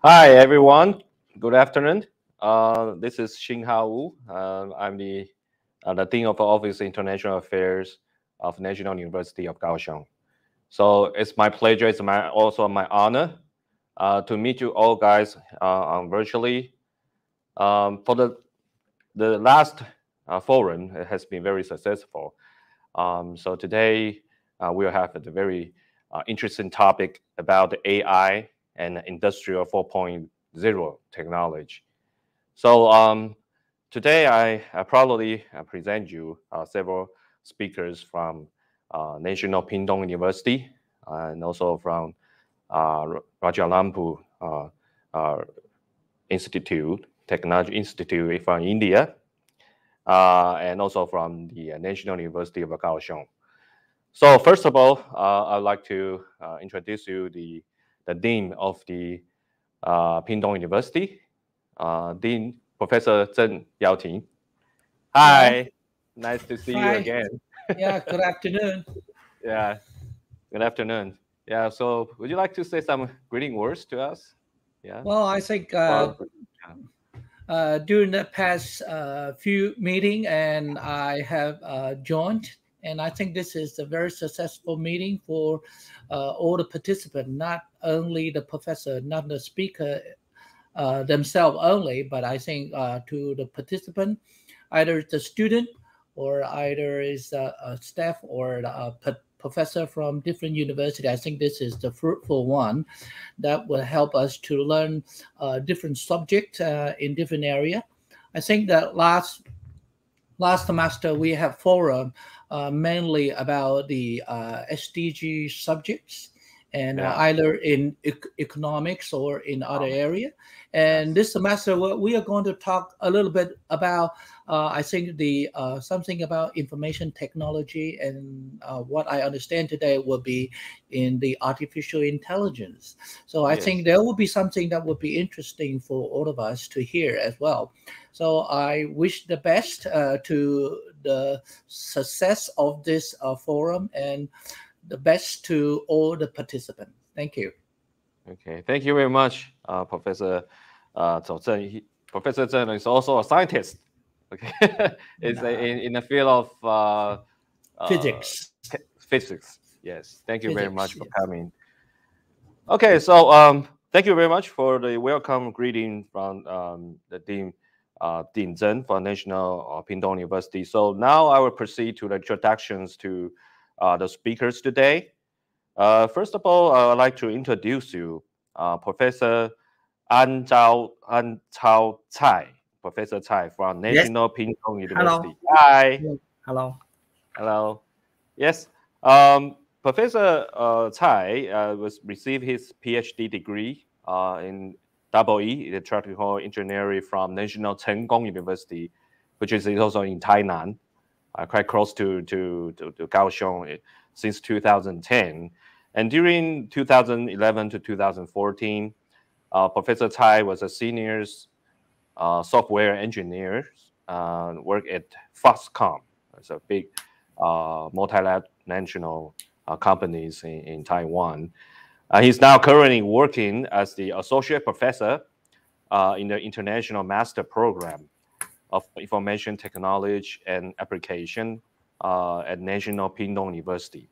Hi, everyone. Good afternoon. This is Xinghao Wu. I'm the Dean of Office of International Affairs of National University of Kaohsiung. So it's my pleasure, also my honor to meet you all guys virtually. For the last forum, it has been very successful. So today we'll have a very interesting topic about the AI and Industrial 4.0 technology. So today I proudly present you several speakers from National Pingtung University and also from Rajarambapu Institute, Technology Institute from India, and also from the National University of Kaohsiung. So first of all, I'd like to introduce you the Dean of the Pingtung University, Dean Professor Zheng Yaoting. Hi, nice to see you Hi. again. Yeah, good afternoon. Yeah, good afternoon. Yeah, so would you like to say some greeting words to us? Yeah. Well, I think Well, during the past few meeting, and I have joined, and I think this is a very successful meeting for all the participants, not only the professor, not the speaker themselves only, but I think to the participant, either the student or either is a staff or a professor from different university. I think this is the fruitful one that will help us to learn different subjects in different area. I think that last semester we have forum mainly about the SDG subjects and yeah. either in economics or in other area. And Yes. this semester we are going to talk a little bit about I think the something about information technology, and what I understand today will be in the artificial intelligence. So I Yes. think there will be something that would be interesting for all of us to hear as well. So I wish the best to the success of this forum, and the best to all the participants. Thank you. Okay. Thank you very much, Professor Zhou Zheng. Professor Zheng is also a scientist. Okay, it's Uh, in the field of uh, Physics. physics. Yes, thank you very Physics. much for Yes. coming. Okay, so thank you very much for the welcome greeting from the Dean Dean Zheng from National Pingtung University. So now I will proceed to the introductions to the speakers today. First of all, I'd like to introduce you Professor An-Chao Tsai, Professor Tsai from Yes. National Pingtung Hello. University. Hi. Hello. Hello. Yes. Professor Tsai was received his PhD degree in Electrical Engineering from National Cheng Kung University, which is also in Tainan, quite close to Kaohsiung since 2010. And during 2011 to 2014, Professor Tsai was a senior software engineer, worked at Foxconn. It's a big multinational companies in Taiwan. He's now currently working as the associate professor in the International Master Program of Information Technology and Application at National Pingtung University.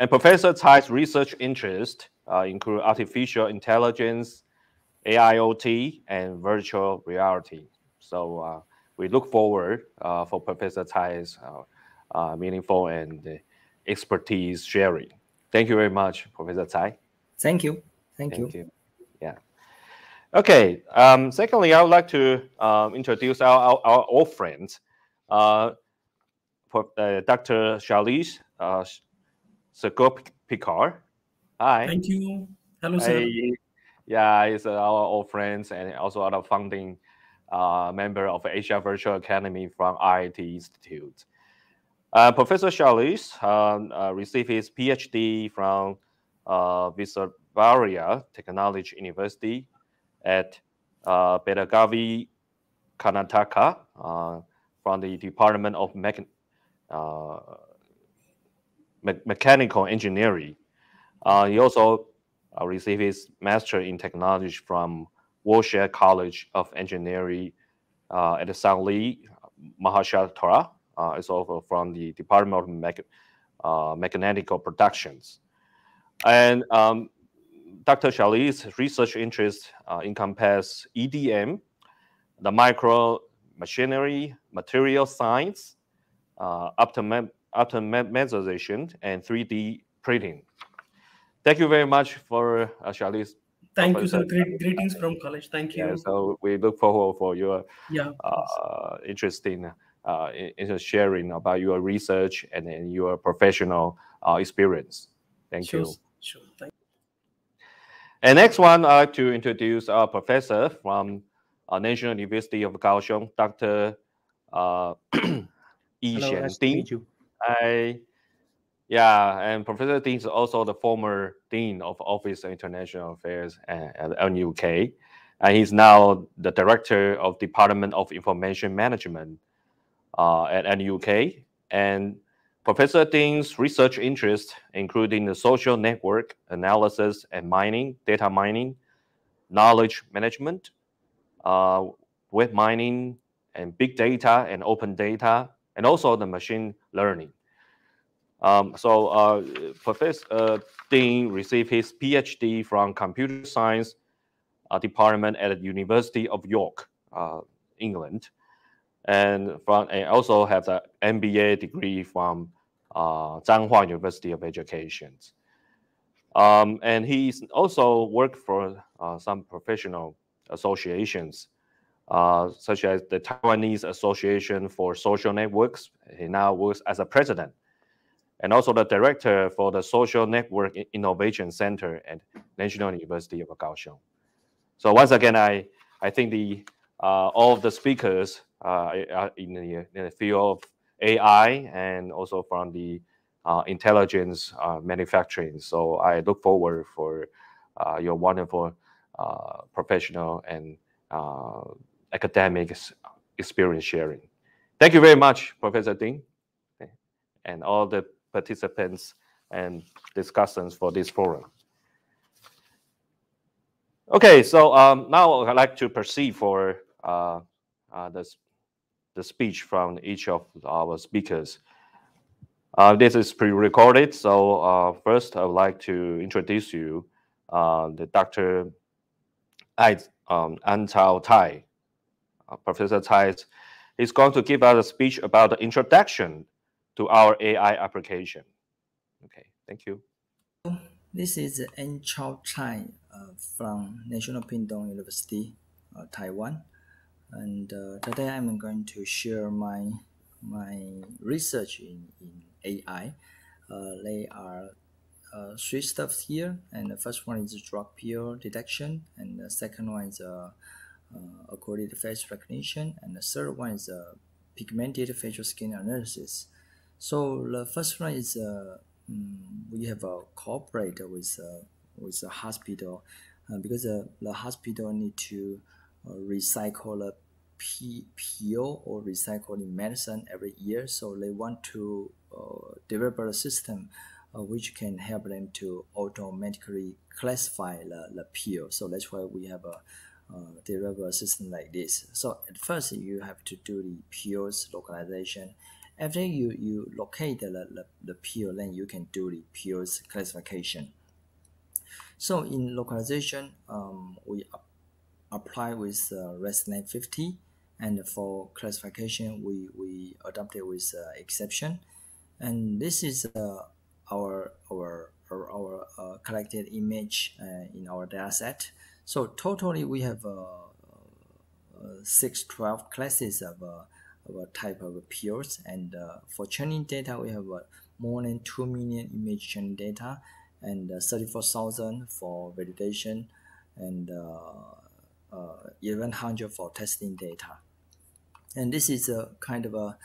And Professor Tsai's research interests include artificial intelligence, AIoT, and virtual reality. So we look forward for Professor Tsai's meaningful and expertise sharing. Thank you very much, Professor Tsai. Thank you. Thank you. Thank you. Yeah. Okay. Secondly, I would like to introduce our old friends, Dr. Shailesh Shirguppikar. Hi. Thank you. Hello, sir. Hey. Yeah, he's our old friends and also our founding member of Asia Virtual Academy from IIT Institute. Professor Shailesh received his PhD from Visvesvaraya Technology University at Belagavi, Karnataka, from the Department of Mechanical Engineering. He also received his Master in Technology from Warshad College of Engineering at the Sangli Mahashatra. It's also from the Department of Mechanical Productions. And Dr. Shailesh's research interests encompass EDM, the micro machinery, material science, optimization, and 3D printing. Thank you very much for Shailesh. Thank you, sir. Greetings from college. Thank you. Yeah, so we look forward for your yeah, interesting in sharing about your research and your professional experience. Thank you. Sure. Thank you. And next one, I'd like to introduce our professor from National University of Kaohsiung, Dr. I-hsien nice Ting. to meet you. Yeah, and Professor Ting is also the former Dean of Office of International Affairs at NUK. And he's now the Director of Department of Information Management at NUK. And Professor Ting's research interests, including the social network analysis and mining, data mining, knowledge management, web mining, and big data and open data, and also the machine learning. Professor Ting received his PhD from Computer Science Department at the University of York, England, and also has an MBA degree from Tsinghua University of Education. And he's also worked for some professional associations, such as the Taiwanese Association for Social Networks. He now works as a president, and also the director for the Social Network Innovation Center at National University of Kaohsiung. So once again, I think all of the speakers are in the field of AI and also from the intelligence manufacturing. So I look forward for your wonderful professional and academic experience sharing. Thank you very much, Professor Ting, and all the participants and discussants for this forum. Okay, so now I'd like to proceed for the speech from each of our speakers. This is pre-recorded, so first I would like to introduce you the Dr. An-Chao Tsai. Professor Tsai is going to give us a speech about the introduction to our AI application. Okay, thank you. This is An-Chao Tsai from National Pingtung University, Taiwan, and today I'm going to share my research in AI. There are three steps here, and the first one is drug peer detection, and the second one is occluded face recognition, and the third one is pigmented facial skin analysis. So the first one is we have a cooperate with a hospital because the hospital need to recycle the pill or recycle the medicine every year. So they want to develop a system which can help them to automatically classify the pill. So that's why we have a develop a system like this. So at first you have to do the pills localization. After you locate the pill, then you can do the pills classification. So in localization, we apply with ResNet 50, and for classification, we adopted with exception. And this is our collected image in our dataset. So totally we have 12 classes of type of pills, and for training data we have more than 2 million image training data and 34,000 for validation and 1,100 for testing data. And this is a kind of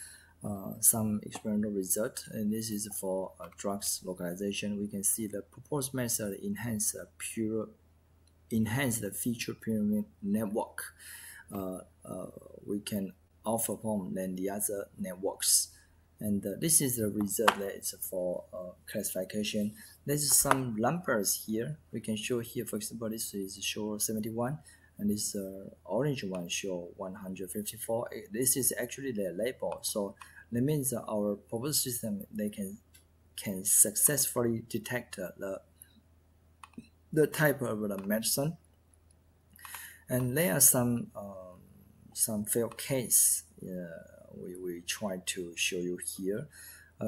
some experimental result, and this is for drugs localization. We can see the proposed method enhance the feature pyramid network. We can outperform than the other networks. And this is the result that is for classification. There's some numbers here. We can show here, for example, this is show 71, and this orange one show 154. This is actually the label. So that means our proposed system, they can successfully detect the type of the medicine. And there are some failed case we try to show you here.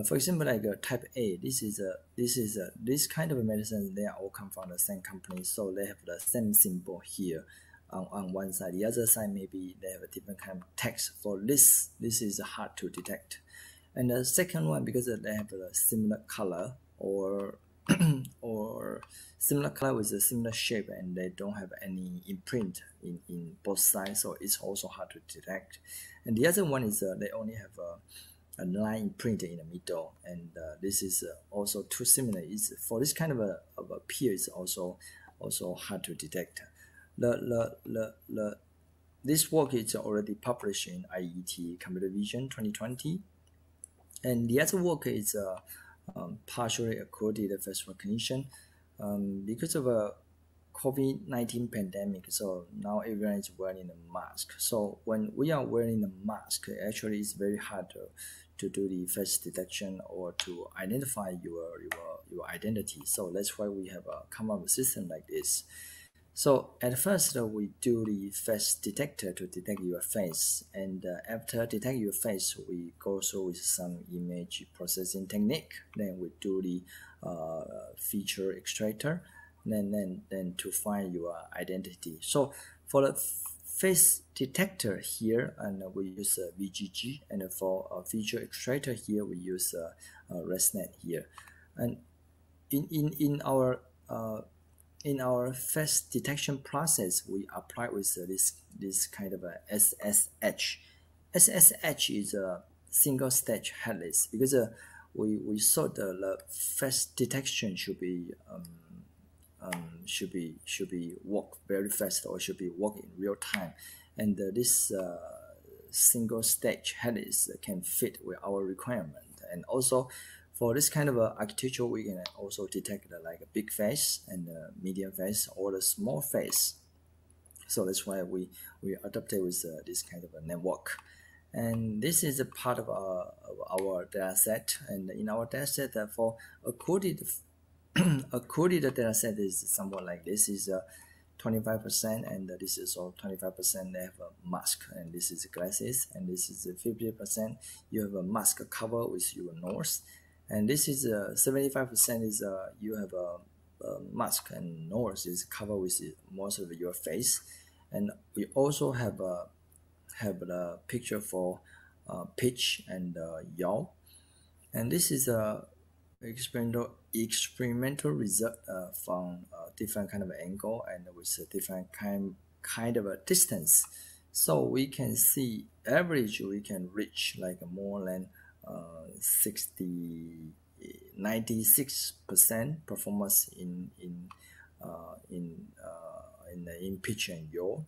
For example, like type A, this kind of medicine, they are all come from the same company, so they have the same symbol here on one side. The other side, maybe they have a different kind of text. For this is hard to detect. And the second one, because they have a similar color or similar color with a similar shape, and they don't have any imprint in both sides, so it's also hard to detect. And the other one is they only have a line imprint in the middle, and this is also too similar. For this kind of a peer is also hard to detect. This work is already published in IET Computer Vision 2020, and the other work is partially occluded face recognition because of a COVID-19 pandemic. So now everyone is wearing a mask. So when we are wearing a mask, actually it's very hard to do the face detection or to identify your identity. So that's why we have come up with a system like this. So at first we do the face detector to detect your face, and after detect your face, we go through with some image processing technique. Then we do the feature extractor, then to find your identity. So for the face detector here, and we use VGG, and for a feature extractor here, we use ResNet here. And in our face detection process, we apply with this kind of a SSH. SSH is a single stage headless, because we thought the face detection should be work very fast, or should be work in real time, and this single stage headless can fit with our requirement. And also for this kind of architecture, we can also detect like a big face and a medium face or the small face. So that's why we adopted with this kind of a network. And this is a part of our data set. And in our data set, for Occluded data set is somewhat like this. Is 25%, and this is all 25%. They have a mask, and this is glasses, and this is 50%. You have a mask cover with your nose. And this is 75% is you have a mask and nose is covered with most of your face. And we also have the picture for pitch and yaw. And this is a experimental result from different kind of angle and with a different kind of a distance. So we can see average we can reach like more than 96% performance in pitch and yaw.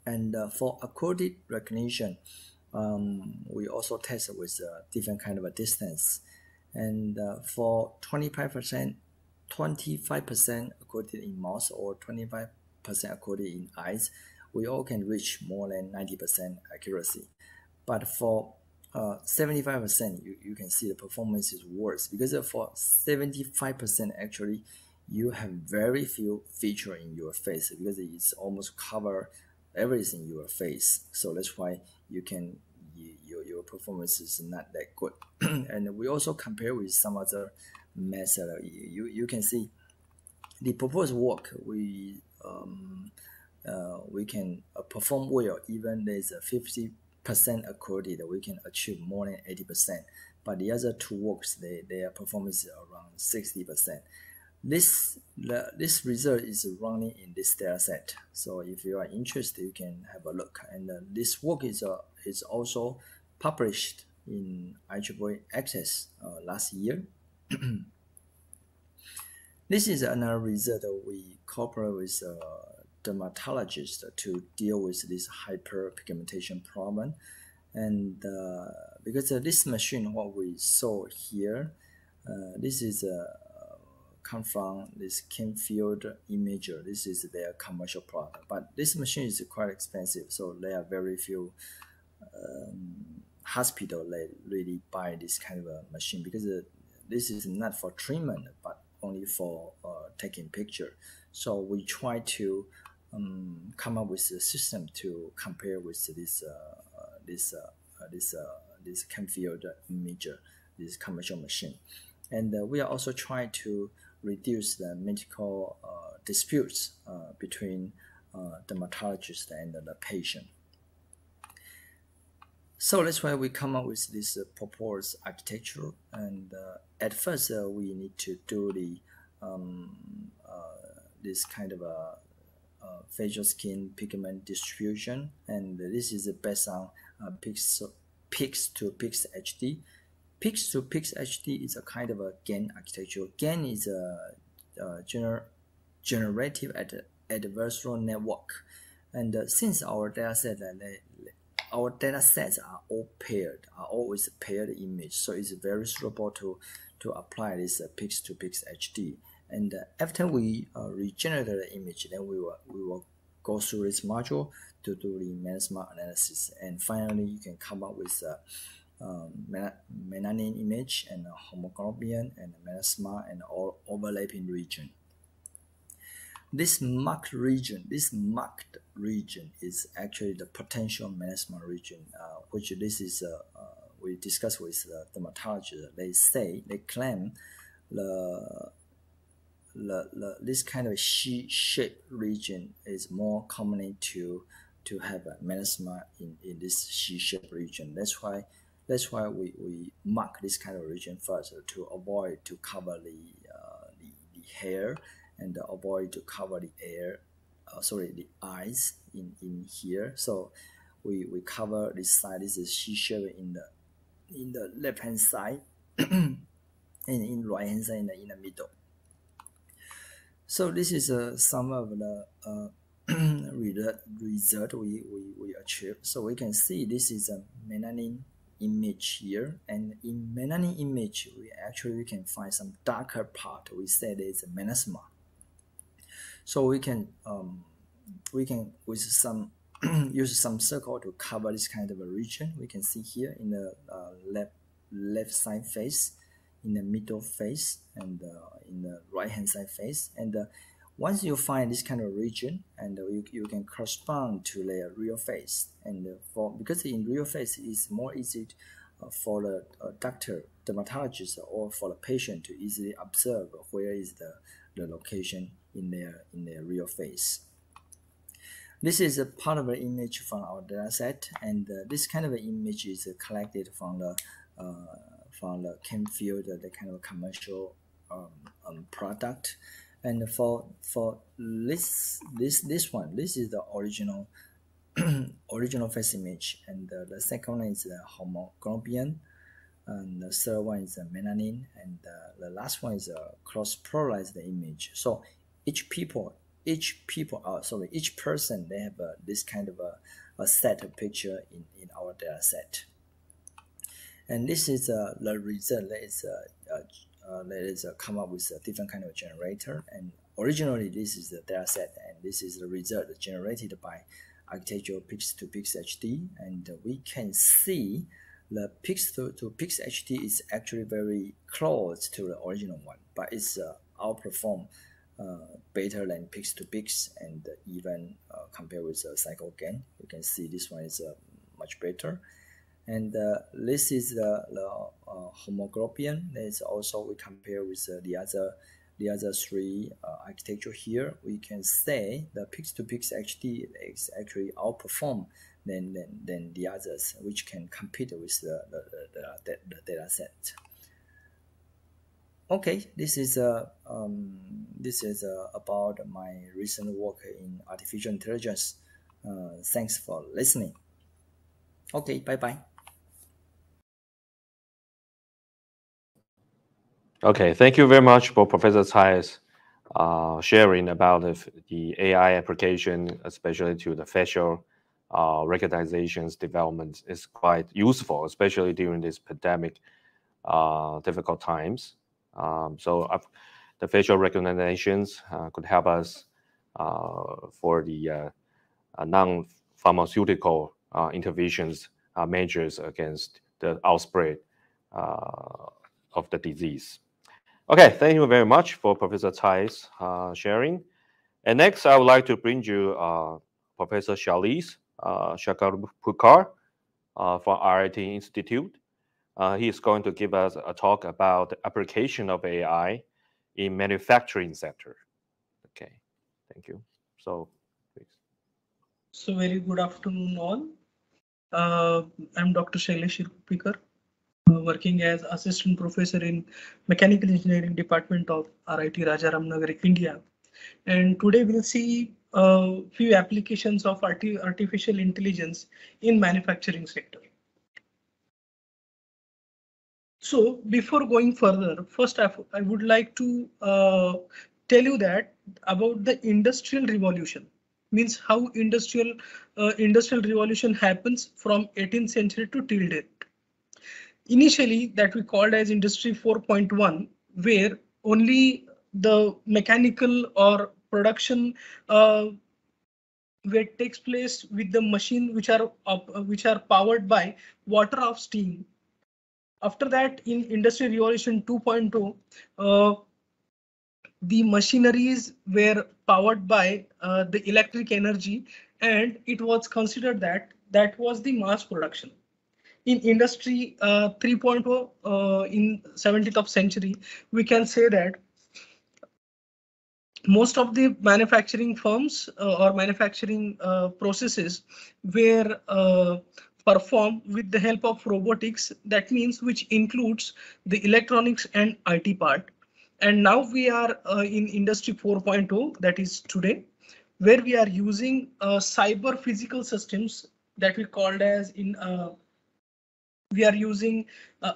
And for Occluded recognition, we also test with different kind of a distance. And for 25% Occluded in mouth or 25% Occluded in eyes, we all can reach more than 90% accuracy. But for 75%, you can see the performance is worse, because for 75% actually you have very few feature in your face, because it's almost cover everything in your face. So that's why your performance is not that good. And we also compare with some other method. You can see the proposed work we can perform well, even there's a 50% Occluded, we can achieve more than 80%. But the other two works, their performance is around 60%. This result is running in this data set. So if you are interested, you can have a look. And this work is also published in IEEE Access last year. This is another result that we cooperate with dermatologists to deal with this hyperpigmentation problem. And because this machine, what we saw here, this is come from this Canfield Imager. This is their commercial product, but this machine is quite expensive, so there are very few hospitals that really buy this kind of a machine, because this is not for treatment but only for taking picture. So we try to come up with a system to compare with this Canfield Imager, this commercial machine. And we are also trying to reduce the medical disputes between dermatologist and the patient. So that's why we come up with this proposed architecture. And at first, we need to do the this kind of a facial skin pigment distribution, and this is based on Pix to Pix HD. Pix to Pix HD is a kind of a GAN architecture. GAN is a generative adversarial network, and since our datasets are all paired, are always paired image, so it's very suitable to apply this Pix to Pix HD. And after we regenerate the image, then we will go through this module to do the Melasma analysis, and finally you can come up with melanin image and hemoglobin and melasma and all overlapping region. This marked region is actually the potential melasma region, which this is we discussed with the dermatologist. They claim this kind of C-shaped region is more commonly to have a melasma in this C-shaped region. That's why we mark this kind of region first to avoid to cover the hair and avoid to cover the the eyes in here. So we cover this side. This is C-shaped in the left hand side and in right hand side in the middle. So this is some of the result we achieved. So we can see this is a melanin image here, and in melanin image we can find some darker part. We said it's a melasma. So we can with some use some circle to cover this kind of a region. We can see here in the left side face, in the middle face, and in the right hand side face. And once you find this kind of region, and you can correspond to their real face, and because in real face it's more easy for the dermatologist or for the patient to easily observe where is the location in their real face. This is a part of the image from our dataset, and this kind of image is collected from the Canfield, the kind of commercial product. And for this one, this is the original face image, and the second one is the hemoglobin, and the third one is the melanin, and the last one is a cross-polarized image. So each person, they have this kind of a set of picture in our data set. And this is the result that is come up with a different kind of generator. And originally this is the data set, and this is the result generated by architectural Pix to Pix HD. And we can see the Pix to Pix HD is actually very close to the original one, but it's outperform better than Pix to Pix, and even compared with cycle GAN. You can see this one is much better. And this is the hemoglobin. There's also, we compare with the other three architecture here. We can say the Pix to Pix HD is actually outperform than the others, which can compete with the data set. Okay, this is about my recent work in artificial intelligence. Thanks for listening. Okay, bye-bye. Okay, thank you very much for Professor Tsai's sharing about the AI application, especially to the facial recognitions development is quite useful, especially during this pandemic difficult times. The facial recognitions could help us for the non-pharmaceutical interventions measures against the outbreak of the disease. Okay, thank you very much for Professor Tsai's sharing. And next, I would like to bring you Professor Shailesh Shirguppikar from RIT Institute. He is going to give us a talk about the application of AI in manufacturing sector. Okay, thank you. So, please. So very good afternoon all. I'm Dr. Shailesh Shirguppikar, working as assistant professor in mechanical engineering department of RIT Rajaramnagar, India. And today we'll see a few applications of artificial intelligence in manufacturing sector. So before going further, first I would like to tell you that about the industrial revolution, means how industrial revolution happens from 18th century to till date. Initially, that we called as Industry 4.1, where only the mechanical or production where it takes place with the machine which are powered by water or steam. After that, in Industry Revolution 2.0, the machineries were powered by the electric energy, and it was considered that that was the mass production. In Industry 3.0 in 17th century, we can say that most of the manufacturing firms or manufacturing processes were performed with the help of robotics. That means which includes the electronics and IT part. And now we are in Industry 4.0, that is today, where we are using cyber physical systems that we called as in we are using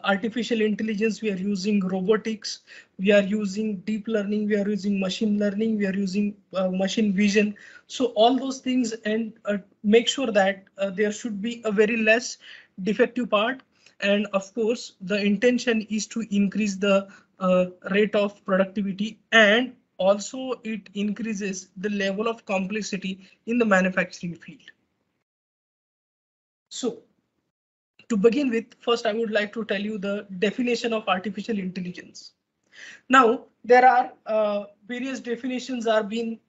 artificial intelligence, we are using robotics, we are using deep learning, we are using machine learning, we are using machine vision. So all those things, and make sure that there should be a very less defective part. And of course, the intention is to increase the rate of productivity, and also it increases the level of complexity in the manufacturing field. So, to begin with, first I would like to tell you the definition of artificial intelligence. Now, there are various definitions are being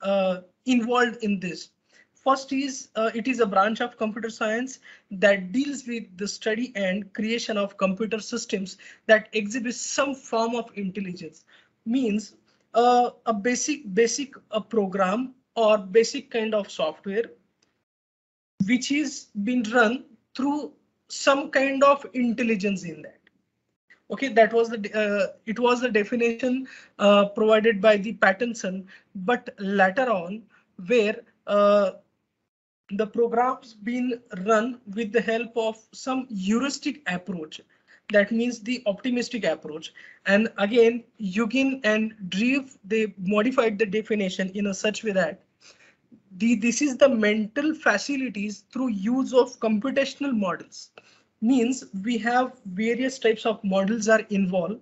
involved in this. First is it is a branch of computer science that deals with the study and creation of computer systems that exhibit some form of intelligence. Means a basic program or basic kind of software which is being run through some kind of intelligence in that. Okay, that was the it was the definition provided by the Patterson, but later on, where the programs been run with the help of some heuristic approach. That means the optimistic approach. And again, Eugen and Dreve, they modified the definition in a such way that this is the mental facilities through use of computational models. Means we have various types of models are involved,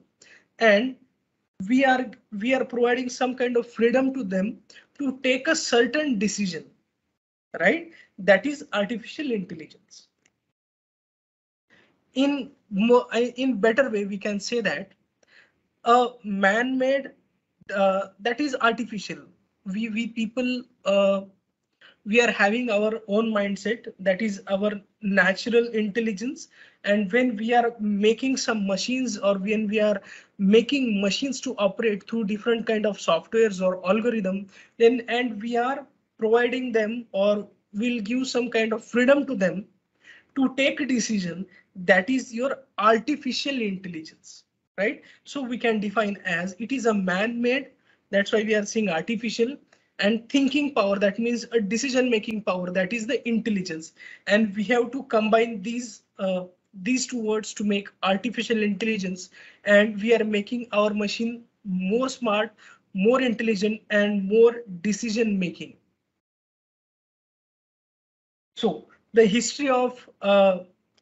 and we are providing some kind of freedom to them to take a certain decision, right? That is artificial intelligence. In better way, we can say that a man-made that is artificial. We people we are having our own mindset, that is our natural intelligence. And when we are making some machines, or when we are making machines to operate through different kind of softwares or algorithm, then and we are providing them, or will give some kind of freedom to them to take a decision, that is your artificial intelligence, right? So we can define as it is a man-made, that's why we are saying artificial, and thinking power, that means a decision making power, that is the intelligence. And we have to combine these two words to make artificial intelligence, and we are making our machine more smart, more intelligent, and more decision making. So the history of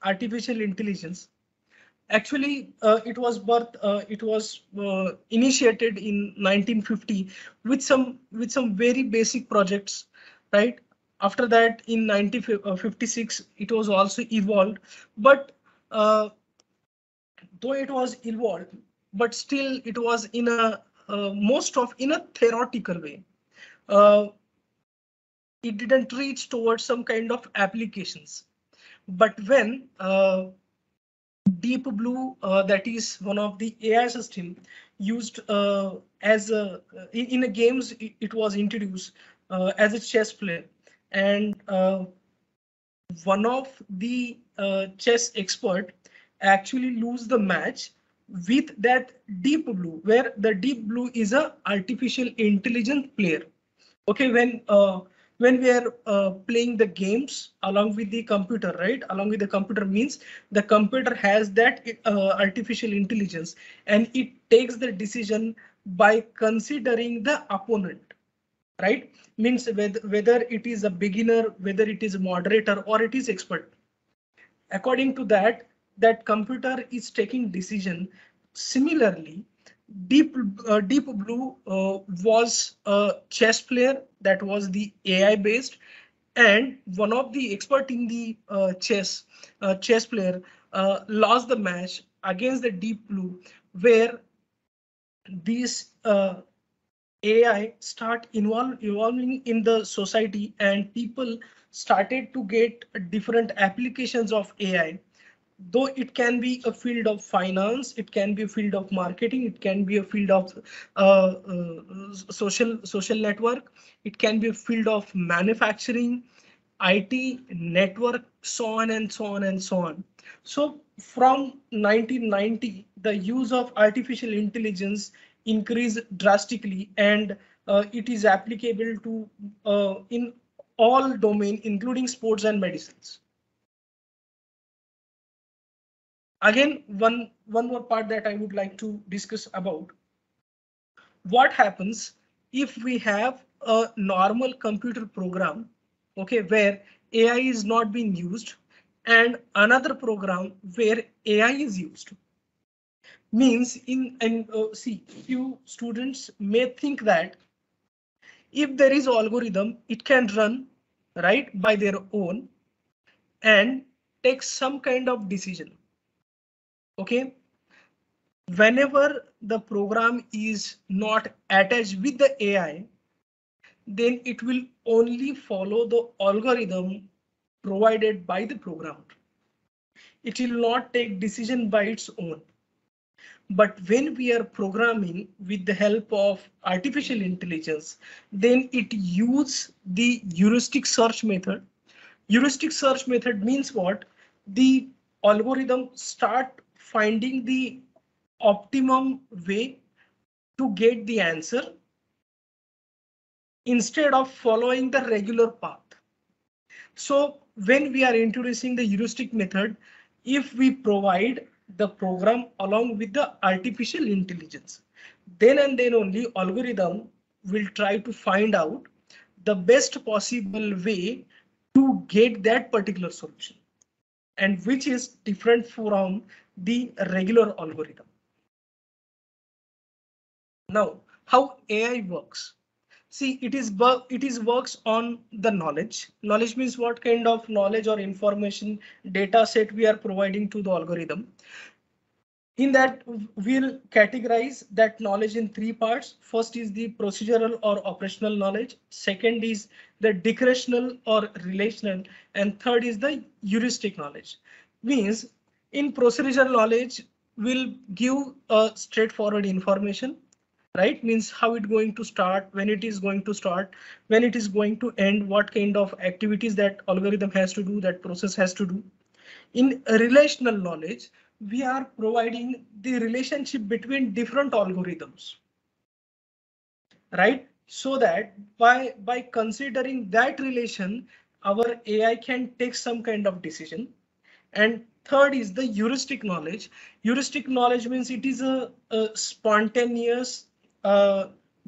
artificial intelligence. Actually, it was initiated in 1950 with some very basic projects, right? After that, in 1956, it was also evolved, but though it was evolved, but still it was in a most of in a theoretical way. Uh, it didn't reach towards some kind of applications. But when Deep Blue, that is one of the AI system used as in a games, it was introduced as a chess player, and one of the chess expert actually lose the match with that Deep Blue, where the Deep Blue is a artificial intelligence player. Okay, when we are playing the games along with the computer, right? Along with the computer means the computer has that artificial intelligence, and it takes the decision by considering the opponent, right? Means whether it is a beginner, whether it is a moderator, or it is expert. According to that, that computer is taking decision. Similarly, Deep Blue was a chess player that was the AI based, and one of the expert in the chess player lost the match against the Deep Blue, where these AI start evolving in the society, and people started to get different applications of AI. Though it can be a field of finance, it can be a field of marketing, it can be a field of social network, it can be a field of manufacturing, IT, network, so on and so on and so on. So from 1990, the use of artificial intelligence increased drastically, and it is applicable to in all domain, including sports and medicines. Again, one more part that I would like to discuss about what happens if we have a normal computer program, okay, where AI is not being used, and another program where AI is used. Means see, few students may think that if there is algorithm, it can run right by their own and take some kind of decision. Okay, whenever the program is not attached with the AI, then it will only follow the algorithm provided by the programmer. It will not take decision by its own. But when we are programming with the help of artificial intelligence, then it uses the heuristic search method. Heuristic search method means what? The algorithm start finding the optimum way to get the answer instead of following the regular path. So when we are introducing the heuristic method, if we provide the program along with the artificial intelligence, then and then only algorithm will try to find out the best possible way to get that particular solution, and which is different from the regular algorithm. Now, how AI works? See, it is works on the knowledge. Knowledge means what kind of knowledge or information data set we are providing to the algorithm. In that, we'll categorize that knowledge in three parts. First is the procedural or operational knowledge. Second is the declarational or relational. And third is the heuristic knowledge. Means in procedural knowledge, we'll give a straightforward information, right? Means how it going to start, when it is going to start, when it is going to end, what kind of activities that algorithm has to do, that process has to do. In relational knowledge, we are providing the relationship between different algorithms, right? So that by considering that relation, our AI can take some kind of decision. And third is the heuristic knowledge. Heuristic knowledge means it is a spontaneous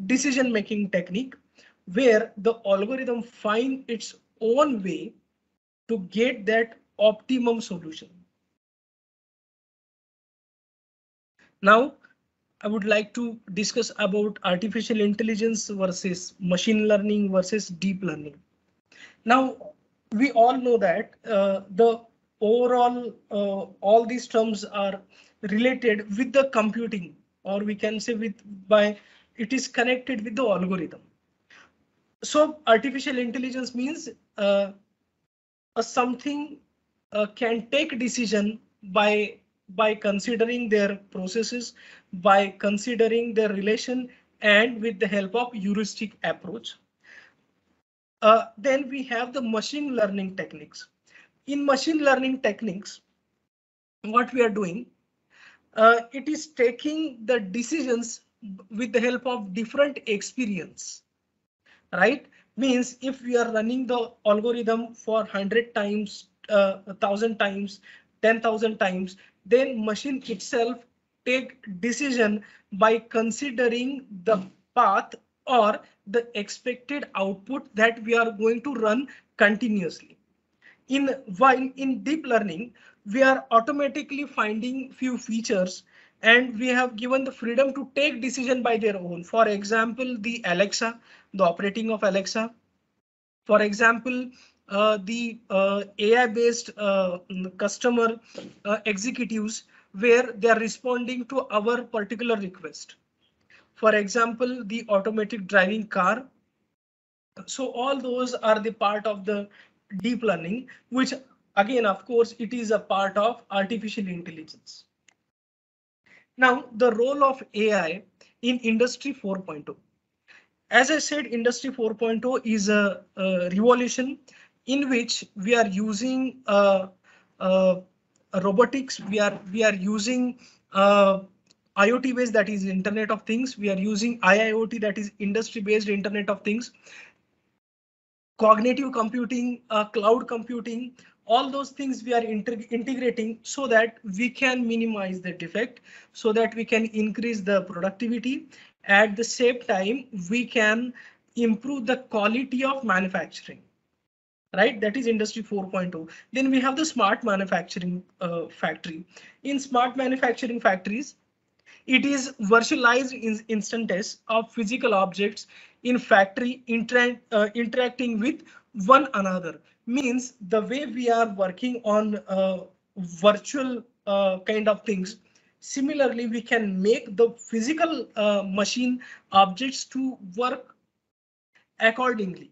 decision making technique where the algorithm finds its own way to get that optimum solution. Now, I would like to discuss about artificial intelligence versus machine learning versus deep learning. Now, we all know that the overall all these terms are related with the computing, or we can say with by it is connected with the algorithm. So artificial intelligence means something can take decision by considering their processes, by considering their relation, and with the help of heuristic approach. Then we have the machine learning techniques. In machine learning techniques, what we are doing, it is taking the decisions with the help of different experience, right? Means if we are running the algorithm for 100 times, 1,000 times, 10,000 times, then machine itself take decision by considering the path or the expected output that we are going to run continuously. While in deep learning, we are automatically finding few features and we have given the freedom to take decision by their own. For example, the Alexa, the operating of Alexa. For example, the AI-based customer executives where they are responding to our particular request. For example, the automatic driving car. So all those are the part of the deep learning, which again, of course, it is a part of artificial intelligence. Now, the role of AI in Industry 4.0. As I said, Industry 4.0 is a revolution in which we are using robotics. We are using IoT based, that is Internet of Things. We are using IIoT, that is industry based Internet of Things. Cognitive computing, cloud computing, all those things we are integrating so that we can minimize the defect, so that we can increase the productivity. At the same time, we can improve the quality of manufacturing, right? That is Industry 4.0. Then we have the smart manufacturing factory. In smart manufacturing factories, it is virtualized instances of physical objects in factory interacting with one another. Means the way we are working on virtual kind of things. Similarly, we can make the physical machine objects to work accordingly.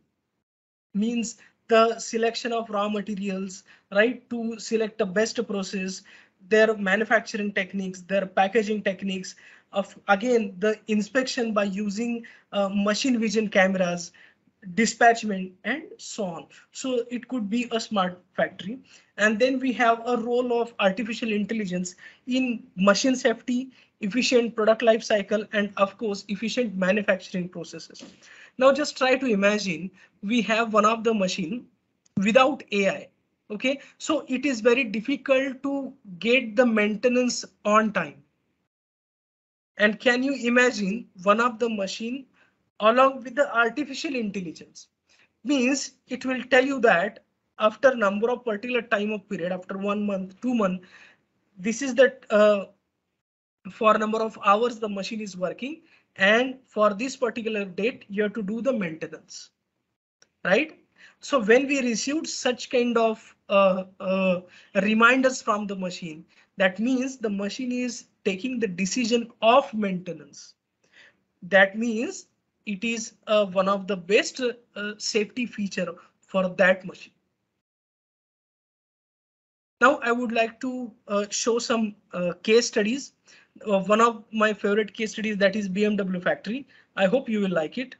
Means the selection of raw materials, right, to select the best process, their manufacturing techniques, their packaging techniques, of again the inspection by using machine vision cameras, dispatchment, and so on. So it could be a smart factory. And then we have a role of artificial intelligence in machine safety, efficient product life cycle, and of course efficient manufacturing processes. Now just try to imagine we have one of the machine without AI. Okay, so it is very difficult to get the maintenance on time. And can you imagine one of the machine along with the artificial intelligence? Means it will tell you that after number of particular time of period, after 1 month, 2 months, this is that for number of hours the machine is working, and for this particular date you have to do the maintenance, right? So when we received such kind of reminders from the machine, that means the machine is taking the decision of maintenance. That means it is one of the best safety feature for that machine. Now I would like to show some case studies. One of my favorite case studies, that is BMW factory. I hope you will like it.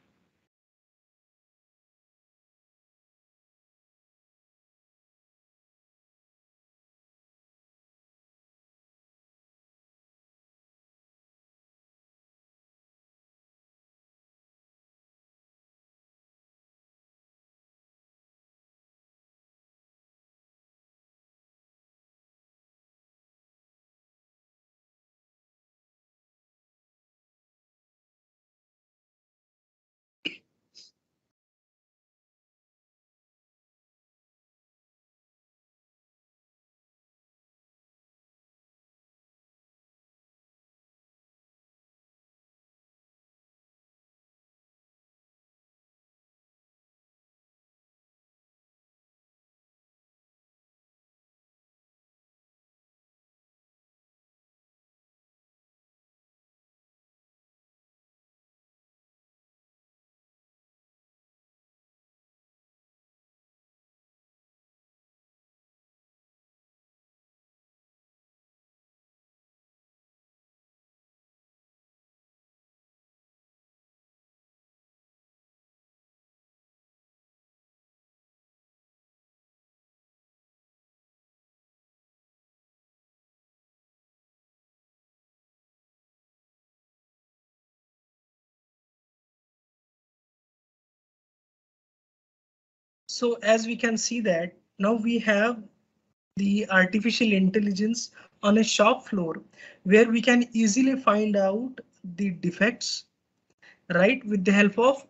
So as we can see that now we have the artificial intelligence on a shop floor where we can easily find out the defects, right, with the help of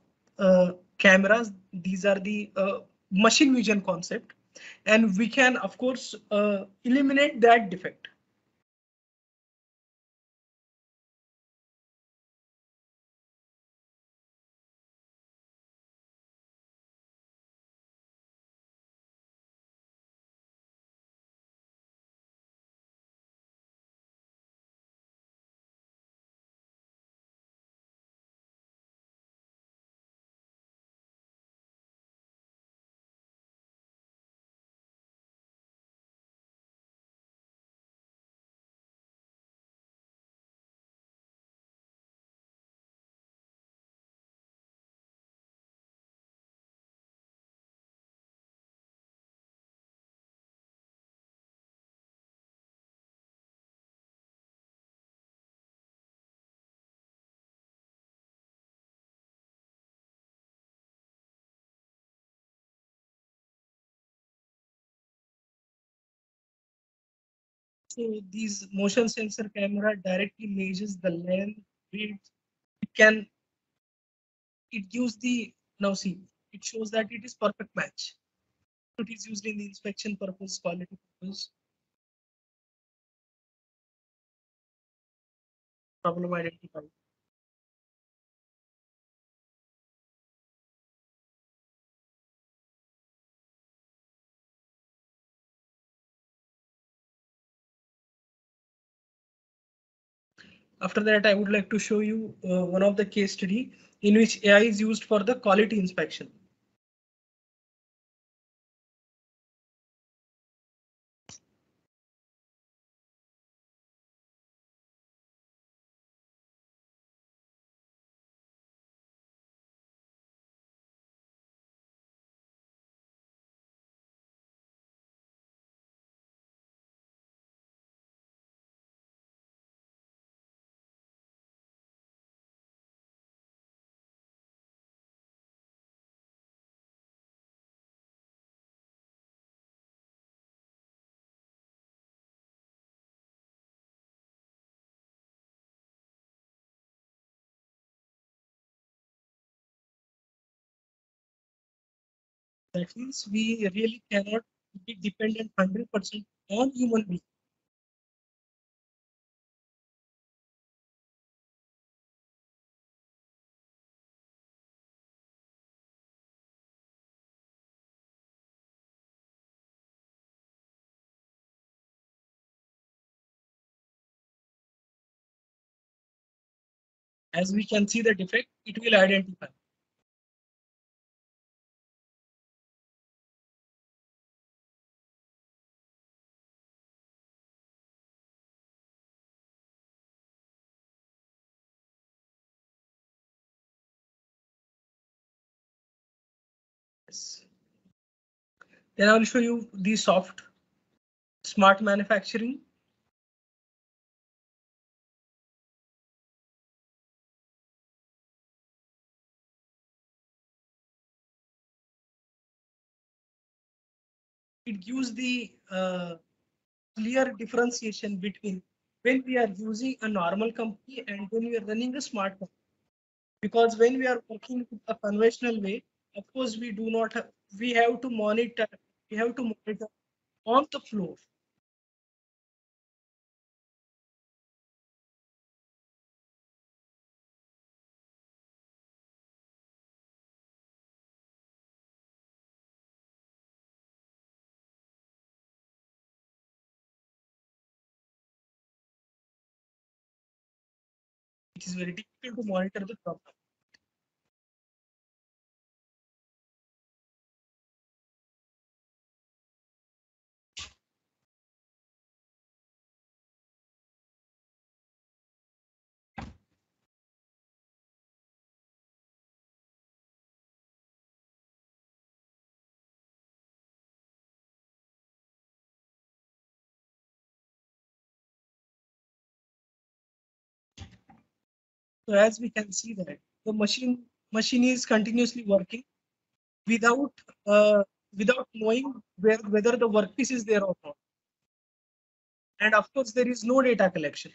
cameras. These are the machine vision concept, and we can of course eliminate that defect. So these motion sensor camera directly measures the length, width. It can, it gives the, now see, it shows that it is perfect match. It is used in the inspection purpose, quality purpose, problem identified. After that, I would like to show you one of the case study in which AI is used for the quality inspection. That means we really cannot be dependent 100% on human beings. As we can see the defect, it will identify. Yes. Then I will show you the soft smart manufacturing. It gives the clear differentiation between when we are using a normal company and when we are running a smart company. Because when we are working a conventional way, of course, we do not have, we have to monitor on the floor. It is very difficult to monitor the problem. So as we can see that the machine is continuously working. without without knowing whether the workpiece is there or not. And of course, there is no data collection.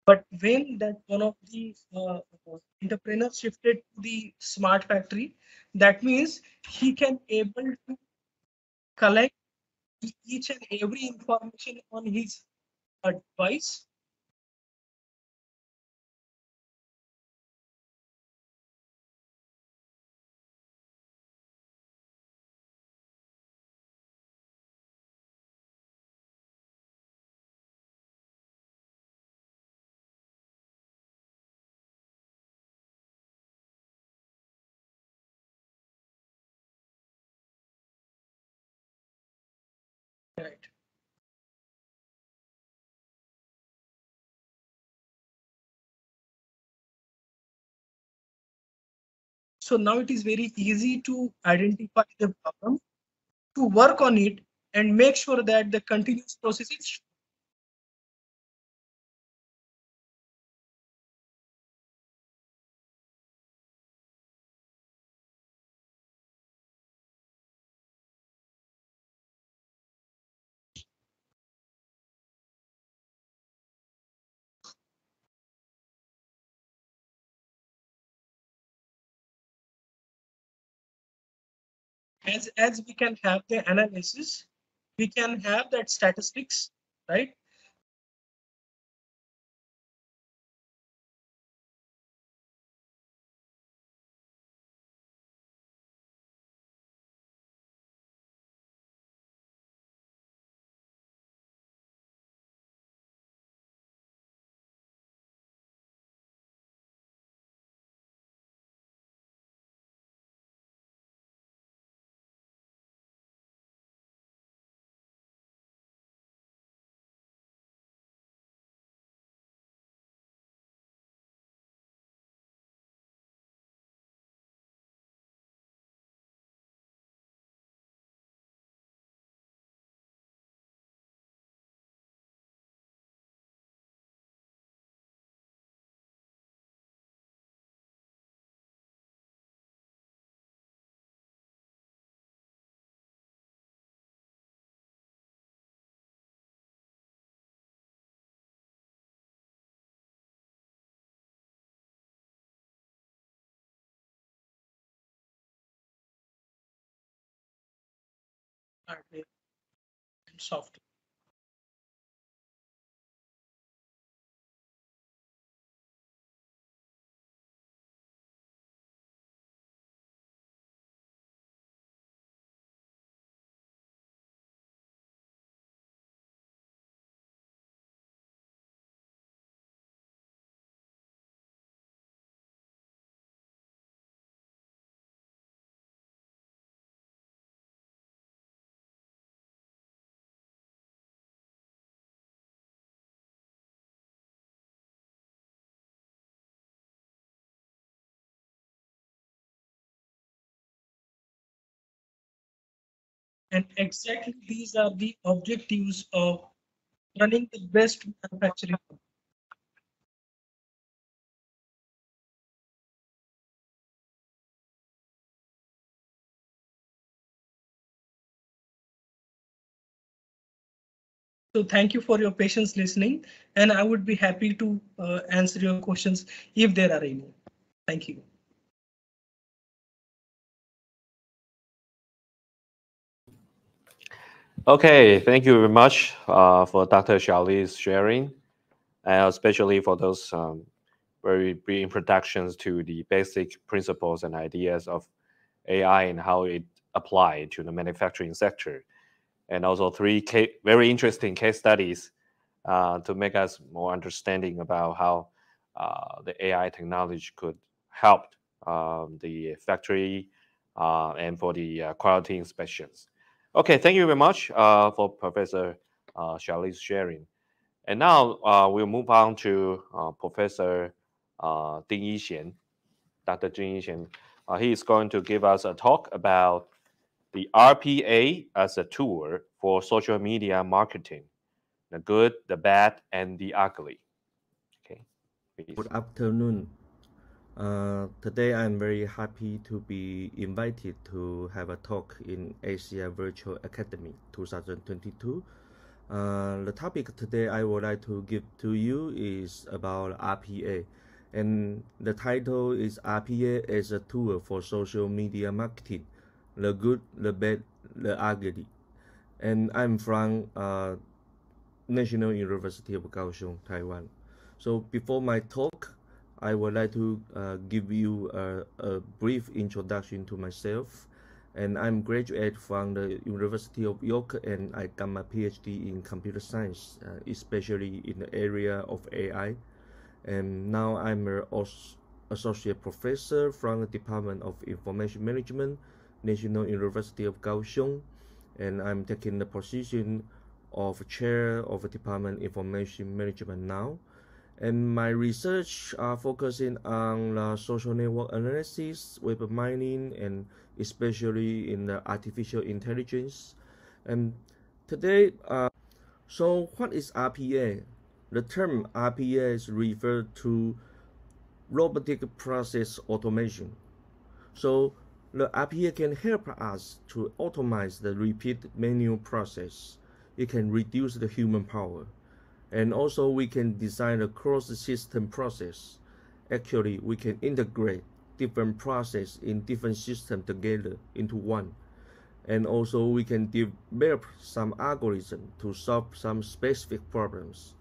But when that one of the entrepreneurs shifted to the smart factory, that means he can able to collect each and every information on his device. Right. So now it is very easy to identify the problem, to work on it, and make sure that the continuous process is. As we can have the analysis, we can have that statistics, right? Hardware and software. And exactly these are the objectives of running the best manufacturing. So thank you for your patience listening, and I would be happy to answer your questions if there are any. Thank you. Okay, thank you very much for Dr. Shaile's sharing, and especially for those very brief introductions to the basic principles and ideas of AI and how it applied to the manufacturing sector, and also three very interesting case studies to make us more understanding about how the AI technology could help the factory and for the quality inspections. Okay, thank you very much for Professor Shaile's sharing. And now we'll move on to Professor Ding I-hsien, Dr. Ding I-hsien. He is going to give us a talk about the RPA as a tool for social media marketing, the good, the bad, and the ugly. Okay, please. Good afternoon. Today I'm very happy to be invited to have a talk in Asia Virtual Academy 2022. The topic today I would like to give to you is about RPA, and the title is RPA as a tool for social media marketing, the good, the bad, the ugly. And I'm from National University of Kaohsiung, Taiwan. So before my talk, I would like to give you a brief introduction to myself. And I'm graduate from the University of York, and I got my PhD in computer science, especially in the area of AI. And now I'm an associate professor from the Department of Information Management, National University of Kaohsiung, and I'm taking the position of chair of the Department of Information Management now. And my research are focusing on social network analysis, web mining, and especially in the artificial intelligence. And today, so what is RPA? The term RPA is referred to robotic process automation. So the RPA can help us to automate the repeat manual process. It can reduce the human power. And also we can design a cross-system process. Actually, we can integrate different processes in different systems together into one. And also we can develop some algorithm to solve some specific problems.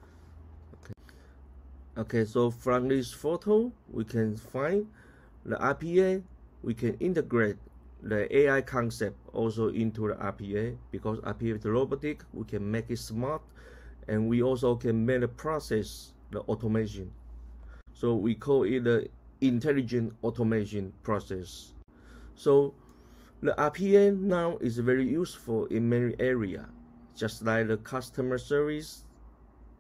Okay, so from this photo, we can find the RPA. We can integrate the AI concept also into the RPA, because RPA is robotic, we can make it smart, and we also can make the process the automation. So we call it the intelligent automation process. So the RPA now is very useful in many areas, just like the customer service.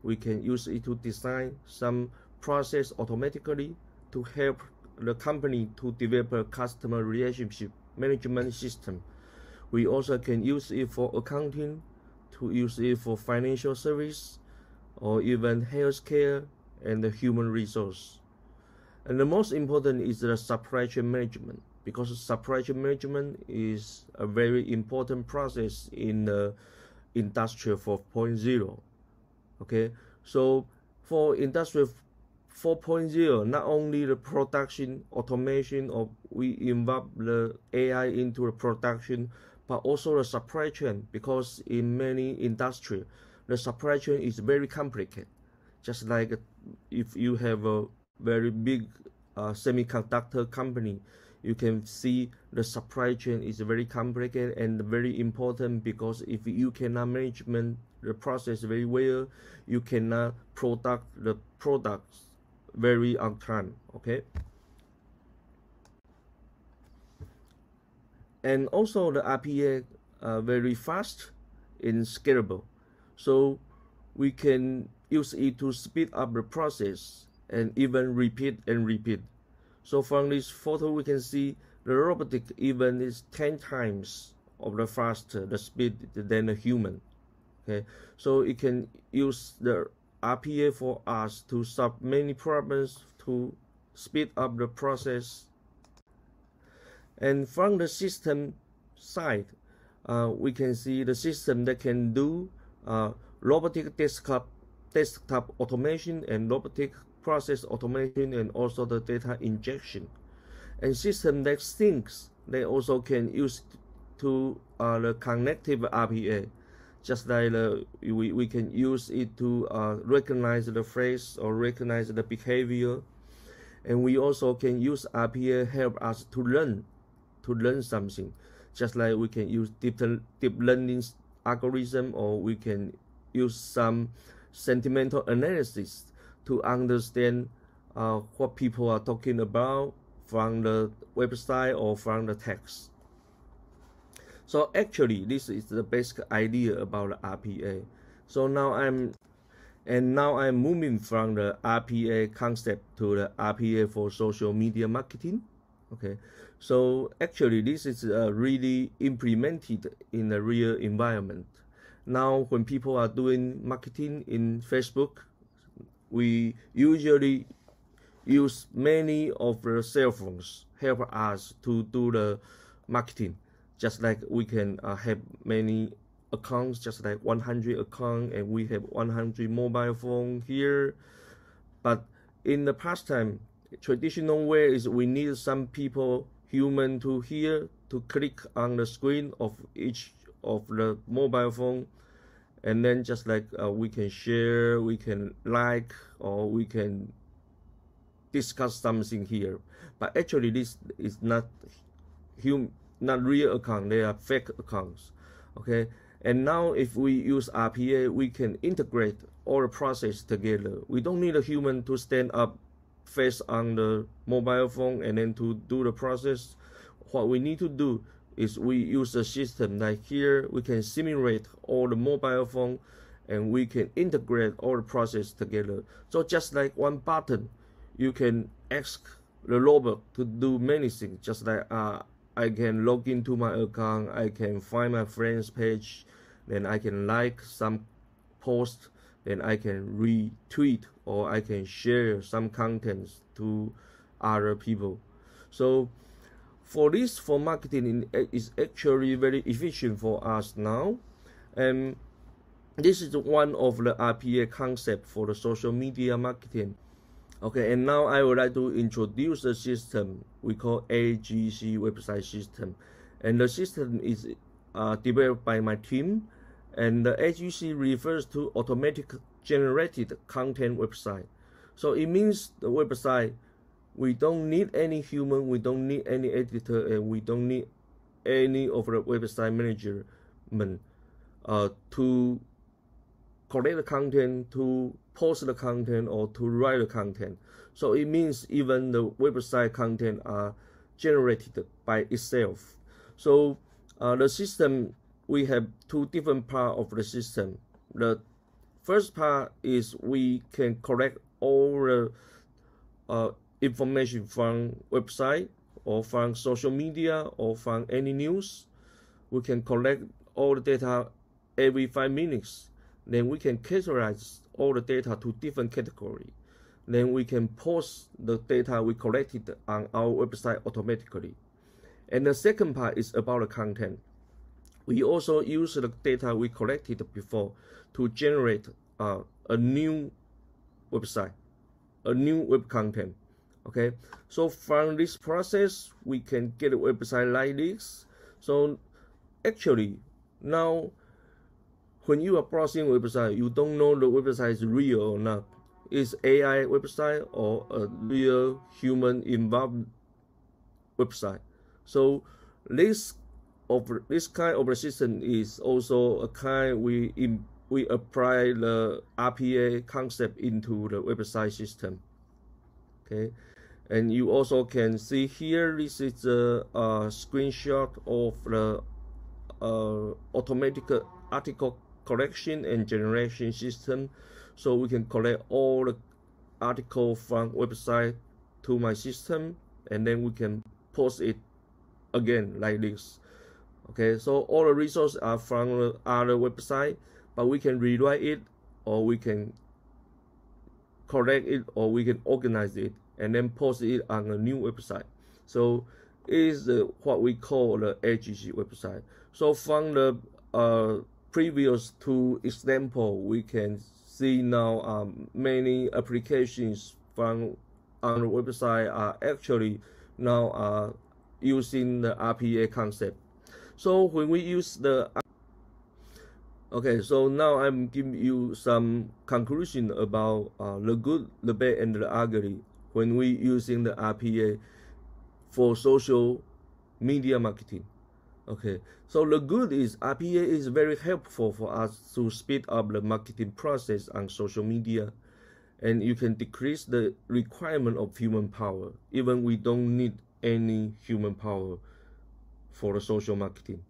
We can use it to design some process automatically to help the company to develop a customer relationship management system. We also can use it for accounting, to use it for financial service, or even healthcare and the human resource. And the most important is the supply chain management, because supply chain management is a very important process in the Industry 4.0. Okay, so for Industry 4.0, not only the production automation, or we involve the AI into the production, but also the supply chain, because in many industries, the supply chain is very complicated. Just like if you have a very big semiconductor company, you can see the supply chain is very complicated and very important, because if you cannot manage the process very well, you cannot product the products very on time. Okay, and also the RPA very fast and scalable, so we can use it to speed up the process and even repeat and repeat. So from this photo, we can see the robotic even is 10 times of the faster the speed than a human. Okay, so it can use the RPA for us to solve many problems, to speed up the process. And from the system side, we can see the system that can do robotic desktop automation and robotic process automation, and also the data injection. And system that thinks, they also can use to the connective RPA, just like we can use it to recognize the face or recognize the behavior. And we also can use RPA help us to learn something, just like we can use deep learning algorithm, or we can use some sentimental analysis to understand what people are talking about from the website or from the text. So actually, this is the basic idea about the RPA. So now I'm moving from the RPA concept to the RPA for social media marketing. Okay, So actually, this is really implemented in a real environment. Now, when people are doing marketing in Facebook, we usually use many of the cell phones help us to do the marketing. Just like we can have many accounts, just like 100 accounts, and we have 100 mobile phone here. But in the past time, traditional way is we need some people, human, to here to click on the screen of each of the mobile phone, and then just like we can share, we can like, or we can discuss something here. But actually, this is not real account. They are fake accounts. Okay. And now if we use RPA, we can integrate all the process together. We don't need a human to stand up face on the mobile phone and then to do the process. What we need to do is we use a system like here. We can simulate all the mobile phone and we can integrate all the process together. So just like one button, you can ask the robot to do many things. Just like I can log into my account, I can find my friend's page, then I can like some post, then I can retweet or I can share some contents to other people. So for this, for marketing, is actually very efficient for us now. And this is one of the RPA concept for the social media marketing. Okay, and now I would like to introduce a system we call AGC website system. And the system is developed by my team. And the AGC refers to automatic generated content website. So it means the website, we don't need any human, we don't need any editor, and we don't need any of the website management to collect the content, to post the content, or to write the content. So it means even the website content are generated by itself. So the system, we have two different parts of the system. The first part is we can collect all the information from website or from social media or from any news. We can collect all the data every 5 minutes. Then we can categorize all the data to different categories. Then we can post the data we collected on our website automatically. And the second part is about the content. We also use the data we collected before to generate a new website, a new web content. Okay, so from this process, we can get a website like this. So actually, now when you are browsing a website, you don't know the website is real or not. Is AI website or a real human involved website? So this kind of system is also a kind we apply the RPA concept into the website system. Okay, and you also can see here, this is a screenshot of the automatic article collection and generation system. So we can collect all the articles from website to my system, and then we can post it again like this. Okay, so all the resources are from the other website, but we can rewrite it, or we can correct it, or we can organize it and then post it on a new website. So it is what we call the AGC website. So from the previous two examples, we can see now many applications from on the website are actually now using the RPA concept. So when we use the okay, so now I'm giving you some conclusion about the good, the bad, and the ugly when we using the RPA for social media marketing. Okay, so the good is RPA is very helpful for us to speed up the marketing process on social media, and you can decrease the requirement of human power. Even we don't need any human power for the social marketing,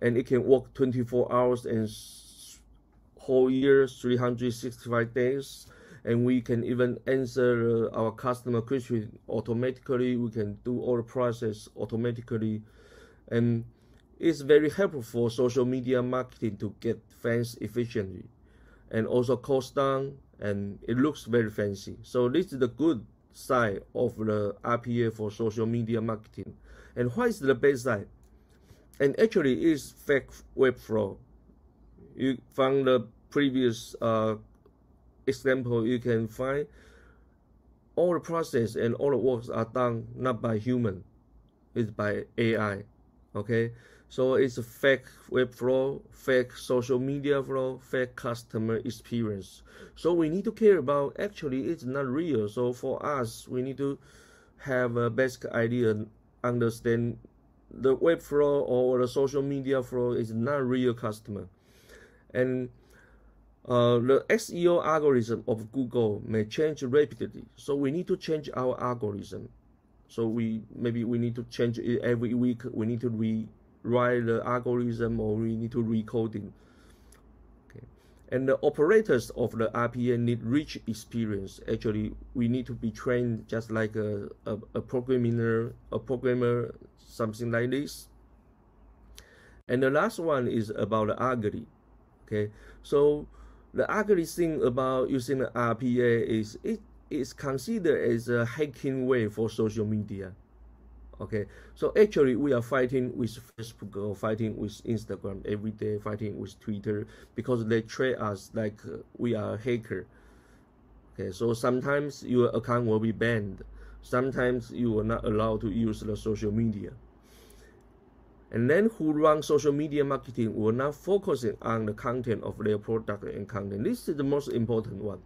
and it can work 24 hours and whole year, 365 days, and we can even answer our customer question automatically. We can do all the process automatically, and it's very helpful for social media marketing to get fans efficiently, and also cost down, and it looks very fancy. So this is the good side of the RPA for social media marketing. And what is the bad side? And actually, it's fake webflow. You from the previous example, you can find all the process and all the works are done not by human, it's by AI. Okay, so it's a fake web flow, fake social media flow, fake customer experience. So we need to care about, actually it's not real. So for us, we need to have a basic idea, understand the web flow or the social media flow is not real customer. And the SEO algorithm of Google may change rapidly, so we need to change our algorithm. So maybe we need to change it every week. We need to rewrite the algorithm, or we need to recoding. Okay, and the operators of the RPA need rich experience. Actually, we need to be trained just like a programmer, something like this. And the last one is about the ugly. Okay, so the ugly thing about using the RPA is it is considered as a hacking way for social media. Okay, so actually we are fighting with Facebook or fighting with Instagram every day, fighting with Twitter, because they treat us like we are a hacker. Okay, so sometimes your account will be banned, sometimes you are not allowed to use the social media. And then who run social media marketing will not focusing on the content of their product and content. This is the most important one.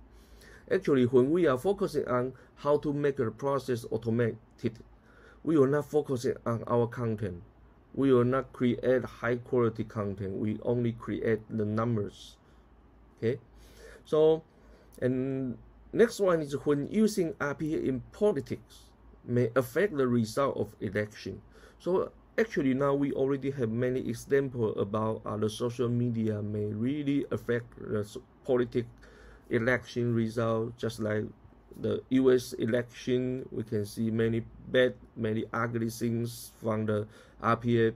Actually, when we are focusing on how to make the process automated, we will not focusing on our content. We will not create high quality content. We only create the numbers. Okay. So, and next one is when using RPA in politics may affect the result of election. So actually now we already have many examples about the social media may really affect the politics election result, just like the US election. We can see many bad, many ugly things from the RPA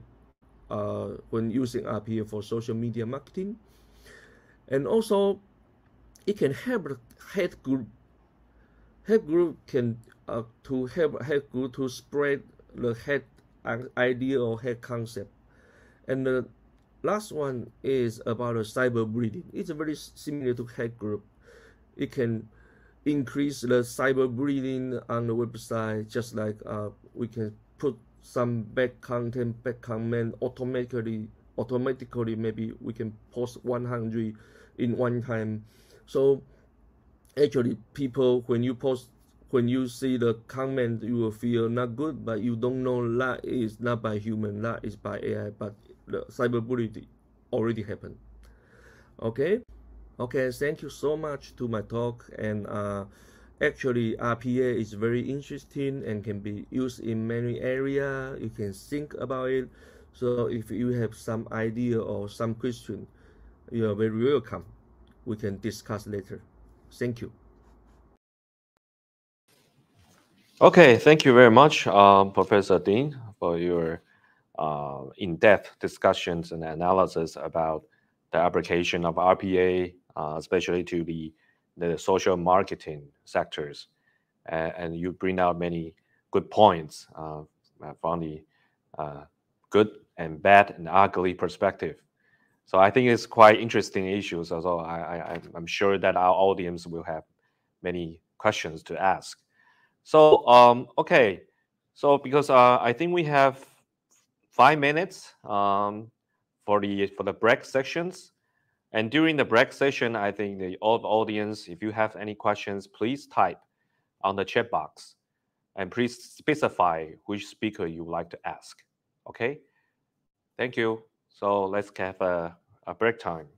when using RPA for social media marketing. And also it can help the hate group. Hate group can to help hate group to spread the hate idea or hate concept. And the last one is about the cyberbullying. It's very similar to hate group. It can increase the cyberbullying on the website, just like we can put some bad content, bad comment automatically. Maybe we can post 100 in one time. So actually, people, when you see the comment, you will feel not good, but you don't know that is not by human, that is by AI, but the cyberbullying already happened. Okay, thank you so much to my talk. And actually RPA is very interesting and can be used in many areas. You can think about it. So if you have some idea or some question, you are very welcome. We can discuss later. Thank you. Okay, thank you very much, Professor Ting, for your in-depth discussions and analysis about the application of RPA, especially to the social marketing sectors. And you bring out many good points from the good and bad and ugly perspective. So I think it's quite interesting issues. Also, I'm sure that our audience will have many questions to ask. So okay, so because I think we have 5 minutes for the break sections, and during the break session, I think the audience, if you have any questions, please type on the chat box, and please specify which speaker you would like to ask. Okay, thank you. So let's have a break time.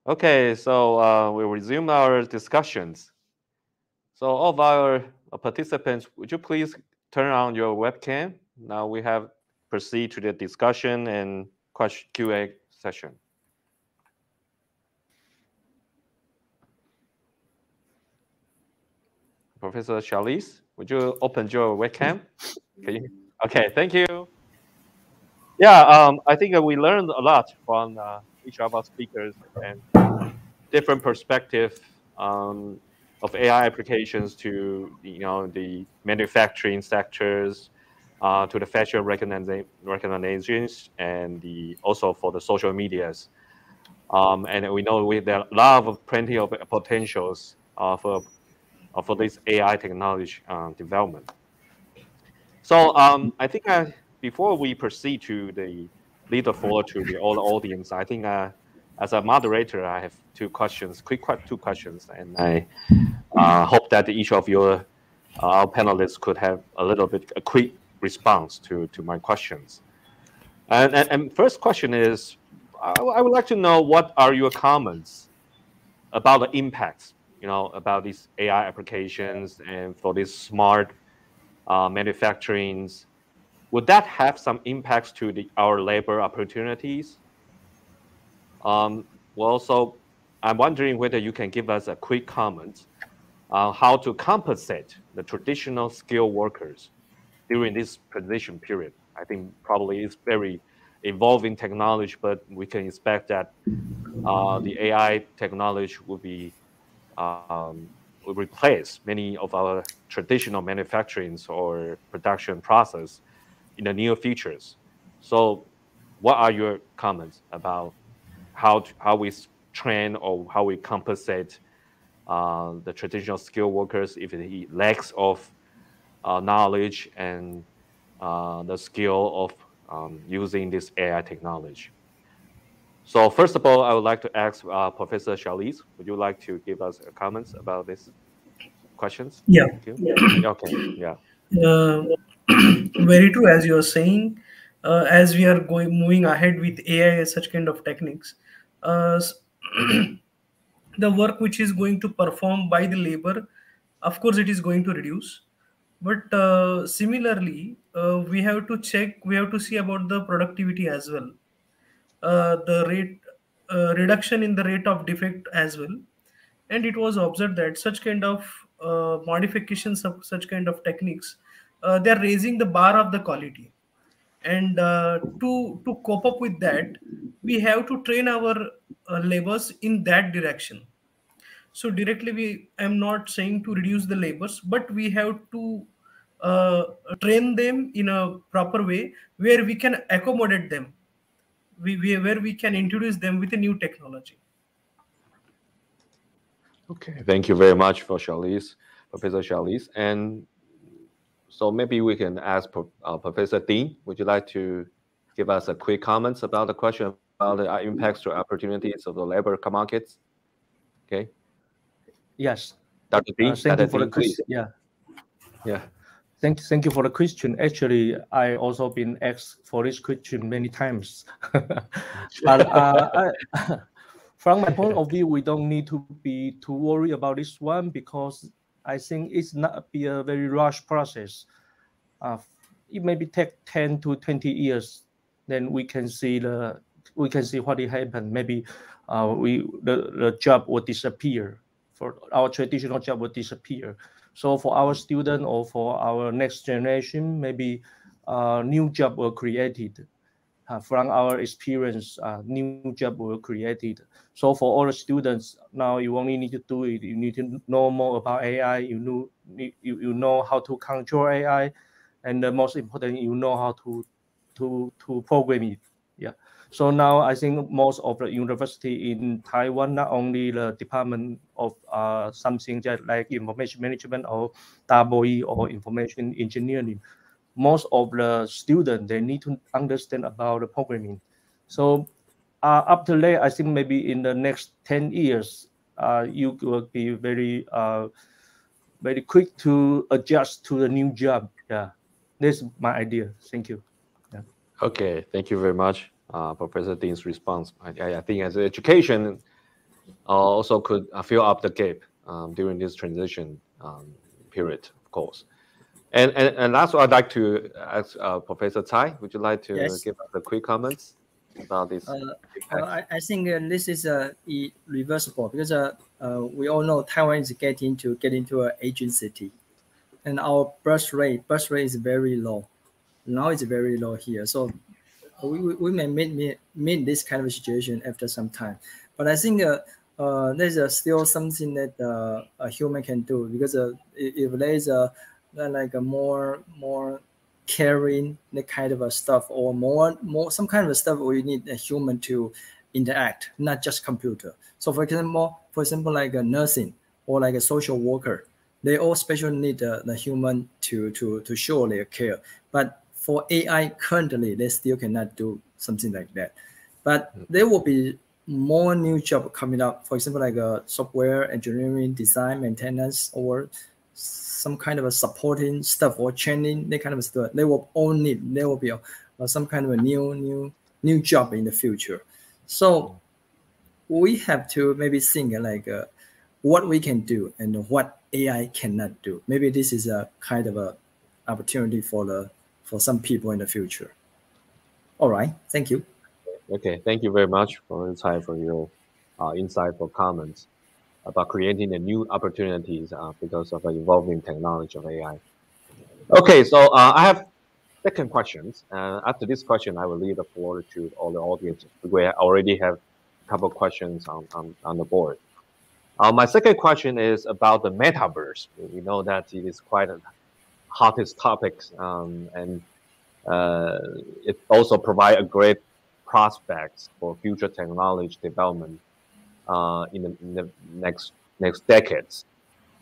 Okay, so we'll resume our discussions. So all of our participants, would you please turn on your webcam? Now we have proceed to the discussion and question Q&A session. Professor Shailesh, would you open your webcam? Okay, thank you. Yeah, I think we learned a lot from each of our speakers and different perspective of AI applications to the manufacturing sectors, to the facial recognitions, and also for the social medias. And we know there are a lot of plenty of potentials for this AI technology development. So I think before we proceed to the lead the floor to the all audience, I think as a moderator, I have two questions, two questions, and I hope that each of your our panelists could have a quick response to my questions. And first question is, I would like to know what are your comments about the impacts, about these AI applications and for these smart manufacturings. Would that have some impacts to our labor opportunities? Well, so I'm wondering whether you can give us a quick comment on how to compensate the traditional skilled workers during this transition period. I think probably it's very evolving technology, but we can expect that the AI technology will replace many of our traditional manufacturing or production process in the near futures. So what are your comments about how we train or how we compensate the traditional skilled workers if he lacks of knowledge and the skill of using this AI technology? So first of all, I would like to ask Professor Shailesh, would you like to give us comments about these questions? Yeah. Okay. Yeah. Very true, as you are saying. As we are moving ahead with AI and such kind of techniques, the work which is going to perform by the labor, of course, it is going to reduce. But similarly, we have to see about the productivity as well. The rate reduction in the rate of defect as well, and it was observed that such kind of modifications of such kind of techniques, they are raising the bar of the quality, and to cope up with that, we have to train our labors in that direction. So directly, I'm not saying to reduce the labors, but we have to uh, train them in a proper way where we can accommodate them, where we can introduce them with a new technology. Okay, thank you very much for Shailesh, Professor Shailesh. And so maybe we can ask Professor Ting, would you like to give us a quick comments about the question about the impacts to opportunities of the labor markets? Okay. Yes. Dr. Ting, thank you for the question. Yeah. Yeah. Thank you for the question. Actually, I also been asked for this question many times. But from my point of view, we don't need to be too worried about this one because I think it's not be a very rush process. It maybe take 10 to 20 years, then we can see what will happen. Maybe the job will disappear. For our traditional job will disappear. So for our student or for our next generation, maybe new job were created. From our experience, new job were created. So for all the students, now you only need to do it. You need to know more about AI. You know how to control AI, and the most important, you know how to program it. Yeah. So now I think most of the university in Taiwan, not only the department of something like information management or double or information engineering, most of the students, they need to understand about the programming. So after that, I think maybe in the next 10 years, you will be very quick to adjust to the new job. Yeah, that's my idea. Thank you. Yeah. Okay, thank you very much, Professor Ting's response. I think as education also could fill up the gap during this transition period, of course. And last, I'd like to ask Professor Tsai. Would you like to Yes. give us a quick comments about this? I think this is irreversible because we all know Taiwan is getting into an aging city, and our birth rate is very low. Now it's very low here, so we may meet this kind of situation after some time. But I think there's still something that a human can do, because if there's like a more caring, the kind of a stuff, or more some kind of stuff where you need a human to interact, not just computer. So for example like a nursing or like a social worker, they all especially need the human to show their care. But for AI currently, they still cannot do something like that. But there will be more new jobs coming up. For example, like software engineering, design, maintenance, or some kind of a supporting stuff or training, that kind of stuff. There will be some kind of a new job in the future. So we have to maybe think like what we can do and what AI cannot do. Maybe this is a kind of a opportunity for some people in the future. All right, thank you. Okay, thank you very much for your time, for your insightful comments about creating the new opportunities because of the evolving technology of AI. Okay, so I have second questions. After this question, I will leave the floor to all the audience. We already have a couple of questions on the board. My second question is about the metaverse. We know that it is quite a hottest topic, and it also provides a great prospects for future technology development in the next decades.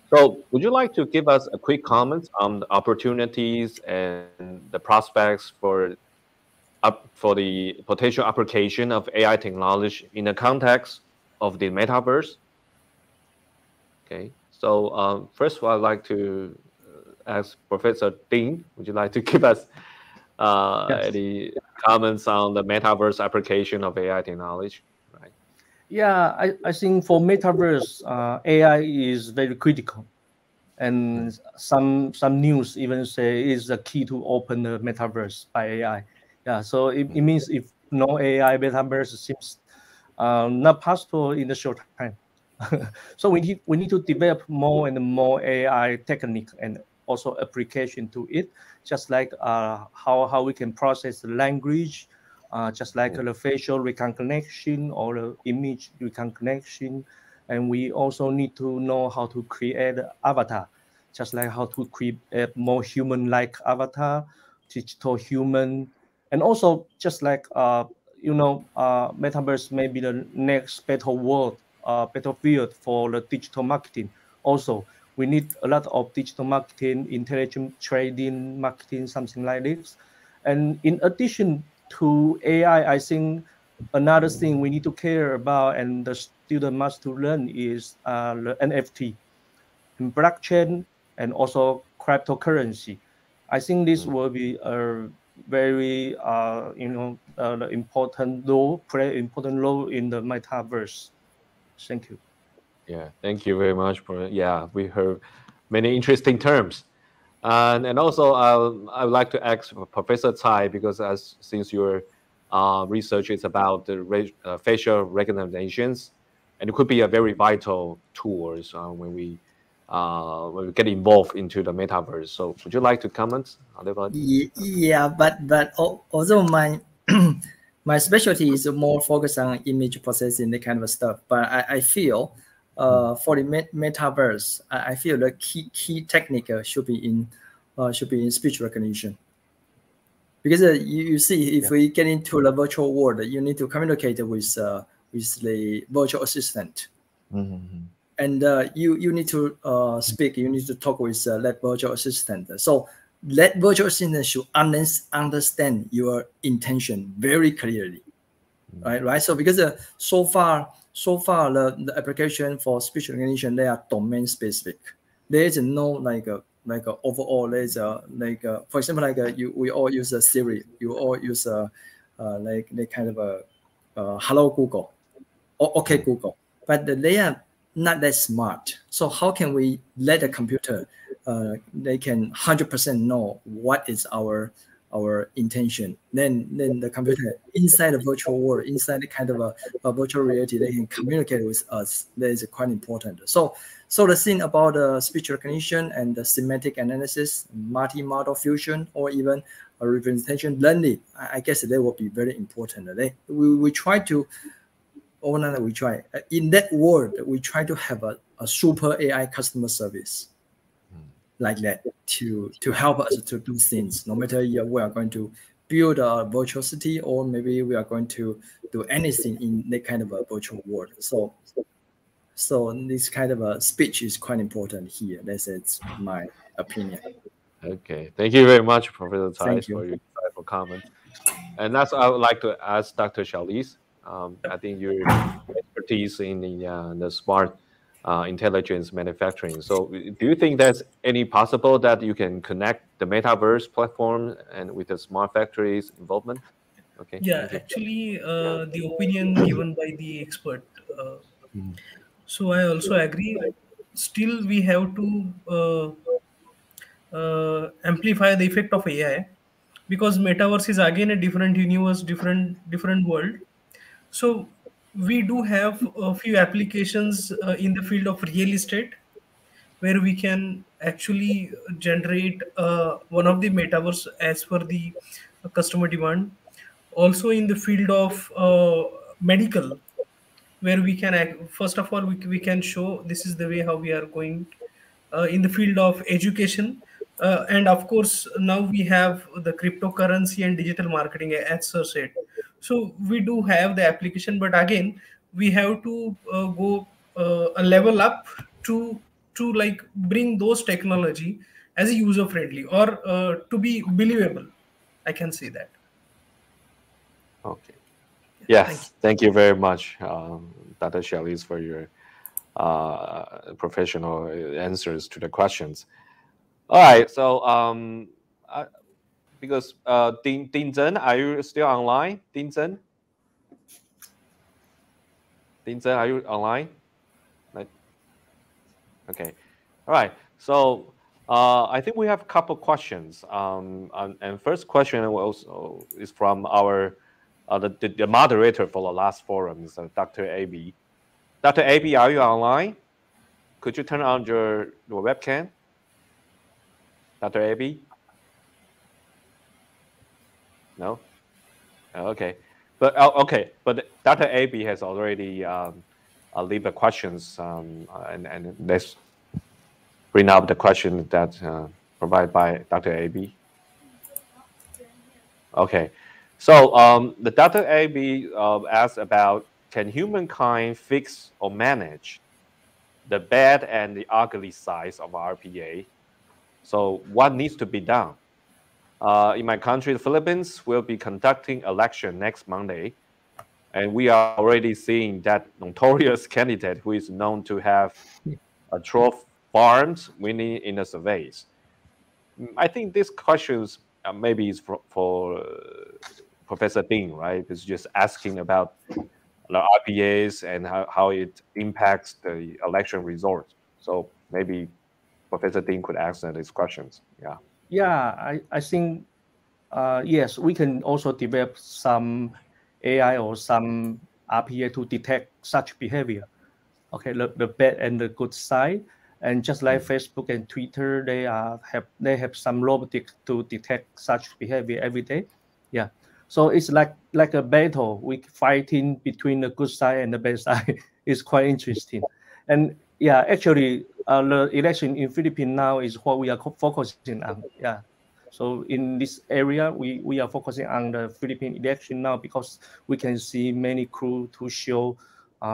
So would you like to give us a quick comment on the opportunities and the prospects for the potential application of AI technology in the context of the metaverse? Okay, so first of all, I'd like to ask Professor Ting, would you like to give us any comments on the metaverse application of AI technology? Right. Yeah, I think for metaverse, AI is very critical, and some news even say is the key to open the metaverse by AI. Yeah, so it means if no AI, metaverse seems not possible in the short time. So we need to develop more and more AI technique and also application to it, just like how we can process the language, just like the facial recognition or the image recognition. And we also need to know how to create avatar, just like how to create a more human-like avatar, digital human. And also just like, metaverse may be the next better world, better field for the digital marketing. Also, we need a lot of digital marketing, intelligent trading, marketing, something like this. And in addition to AI, I think another thing we need to care about and the student must to learn is the NFT, and blockchain, and also cryptocurrency. I think this will be a very important role, play important role in the metaverse. Thank you. Yeah, thank you very much for we heard many interesting terms, and also I would like to ask Professor Tsai, because since your research is about the facial recognitions, and it could be a very vital tools when we get involved into the metaverse. So would you like to comment on that? Yeah, but although my my specialty is more focused on image processing, that kind of stuff, but I feel for the metaverse, I feel the key technique should be in speech recognition, because you see, if we get into the virtual world, you need to communicate with the virtual assistant. And you need to speak, you need to talk with that virtual assistant. So that virtual assistant should understand your intention very clearly, right? So because so far the application for speech recognition, they are domain specific. There is no like overall. There's for example, we all use a Siri, you all use like the kind of a hello Google or okay Google. but they are not that smart. So how can we let the computer, they can 100% know what is our intention? Then the computer inside the virtual world, inside the kind of a virtual reality, they can communicate with us. That is quite important. So the thing about speech recognition and the semantic analysis, multi-model fusion, or even a representation learning, I guess they will be very important. We try to, or not we try, in that world, we try to have a super AI customer service like that to help us to do things, no matter we are going to build a virtual city, or maybe we are going to do anything in that kind of a virtual world. So this kind of a speech is quite important here. That's my opinion. Okay, thank you very much, Professor Tsai, Thank you. for your insightful comments. And that's I would like to ask Dr. Shailesh. I think your expertise in the smart intelligence manufacturing. So, do you think there's any possible that you can connect the metaverse platform and with the smart factories involvement? Okay. Yeah, actually, the opinion given by the expert. So I also agree. Still, we have to amplify the effect of AI, because metaverse is again a different universe, different world. So we do have a few applications in the field of real estate, where we can actually generate one of the metaverse as per the customer demand. Also in the field of medical, where we can first of all we can show this is the way how we are going. In the field of education, and of course now we have the cryptocurrency and digital marketing, as sir said. So we do have the application, but again we have to go a level up to like bring those technology as a user friendly, or to be believable, I can say that. Okay. Yes, thank you very much, Dr. Shailesh, for your professional answers to the questions. All right, so because Ting Zhen, are you still online? Ting Zhen, are you online? Okay, all right. So I think we have a couple questions. And first question also is from our the moderator for the last forum, is Dr. AB. Dr. AB, are you online? Could you turn on your webcam? Dr. AB? No? Okay. But okay. But Dr. AB has already leave the questions, and let's bring up the question that provided by Dr. AB. Okay. So the Dr. AB asked about, can humankind fix or manage the bad and the ugly sides of RPA? So what needs to be done? In my country, the Philippines, will be conducting election next Monday. And we are already seeing that notorious candidate who is known to have a trough farms winning in the surveys. I think this questions maybe is for Professor Ting, right? It's just asking about the RPAs and how it impacts the election results. So maybe Professor Ting could answer these questions. Yeah. Yeah, I think yes, we can also develop some AI or some RPA to detect such behavior. Okay, the bad and the good side. And just like Facebook and Twitter, they have some robotics to detect such behavior every day. Yeah. So it's like a battle. We fighting between the good side and the bad side. It's quite interesting. And yeah, actually, the election in Philippines now is what we are focusing on. Yeah. So in this area, we are focusing on the Philippine election now, because we can see many clues to show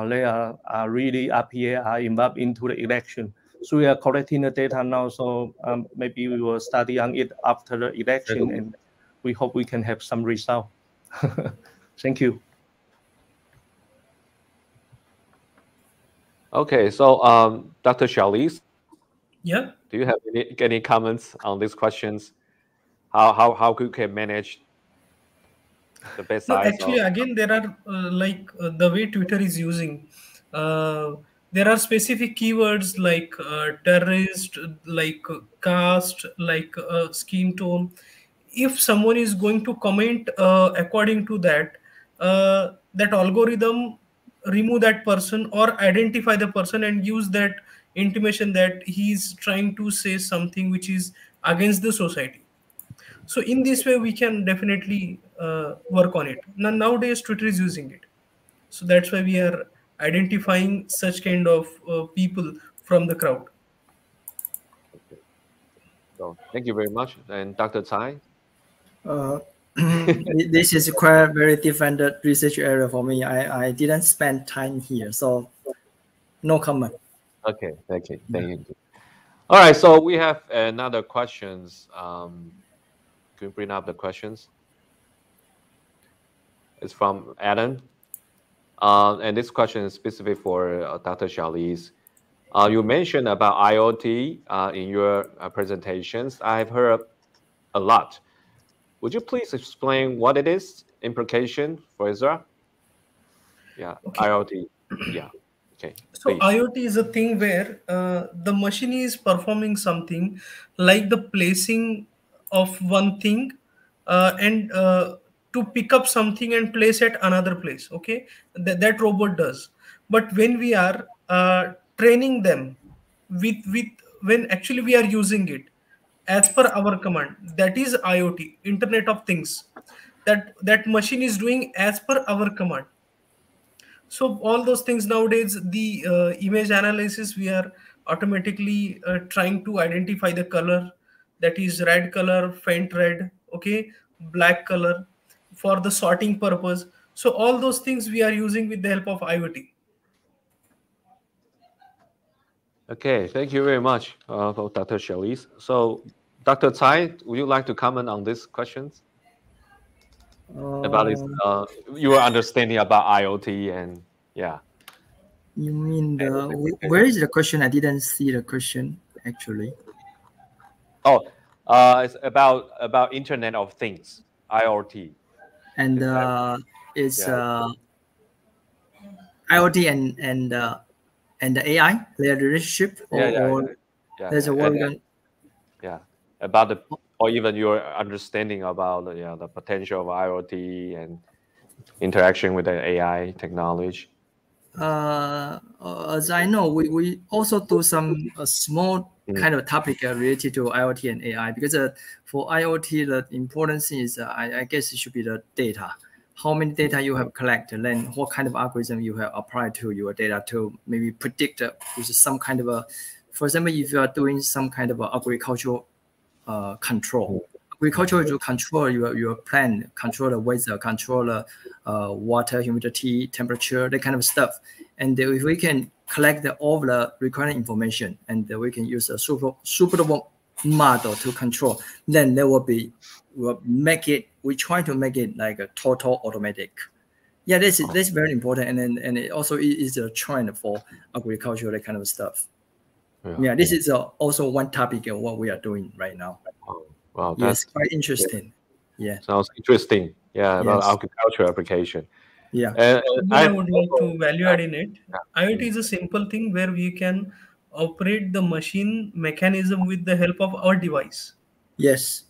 they are really RPA are involved into the election. So we are collecting the data now. So maybe we will study on it after the election, and we hope we can have some result. Thank you. Okay, so Dr. Shailesh, Yeah. do you have any comments on these questions? How we can manage the best No, sides? actually, again, there are the way Twitter is using. there are specific keywords like terrorist, like caste, like skin tone. If someone is going to comment according to that, that algorithm remove that person or identify the person and use that intimation that he's trying to say something which is against the society. So in this way we can definitely work on it. Now nowadays Twitter is using it, so that's why we are identifying such kind of people from the crowd. So thank you very much. And Dr. Tsai? This is quite very different research area for me. I didn't spend time here, so no comment. Okay, thank you. Thank you. All right, so we have another questions. Can you bring up the questions? It's from Adam. And this question is specific for Dr. Shailesh. You mentioned about IoT in your presentations. I've heard a lot. Would you please explain what it is, implication for Israel? Yeah, okay. IoT. Yeah. Okay. So please. IoT is a thing where the machine is performing something like the placing of one thing and to pick up something and place at another place. Okay, that robot does. But when we are training them with when actually we are using it as per our command, that is IoT, Internet of Things. That machine is doing as per our command. So all those things nowadays, the image analysis, we are automatically trying to identify the color, that is red color, faint red, okay, black color for the sorting purpose. So all those things we are using with the help of IoT. Okay, thank you very much for Dr. Shailesh. So Dr. Tsai, would you like to comment on these questions? About this, your understanding about IoT and yeah. You mean where is the question? I didn't see the question actually. Oh, it's about Internet of Things, IoT. And it's IoT and the AI, their relationship, or there's a word. Yeah, about the or even your understanding about the potential of IoT and interaction with the AI technology. As I know, we also do some small kind of topic related to IoT and AI, because for IoT the important thing is I guess it should be the data. How many data you have collected, then what kind of algorithm you have applied to your data to maybe predict with some kind of for example, if you are doing some kind of agricultural control. Agriculture to control your plant, control the weather, control the water, humidity, temperature, that kind of stuff. And if we can collect all the required information and we can use a suitable model to control, then there will be, we try to make it like a total automatic. Yeah, that's very important. And it also is a trend for agriculture, that kind of stuff. Yeah, this is also one topic of what we are doing right now. Wow, yes, quite interesting. Yeah, sounds interesting. Yeah, about agriculture application. Yeah, I would like to value add in it. IoT is a simple thing where we can operate the machine mechanism with the help of our device. Yes.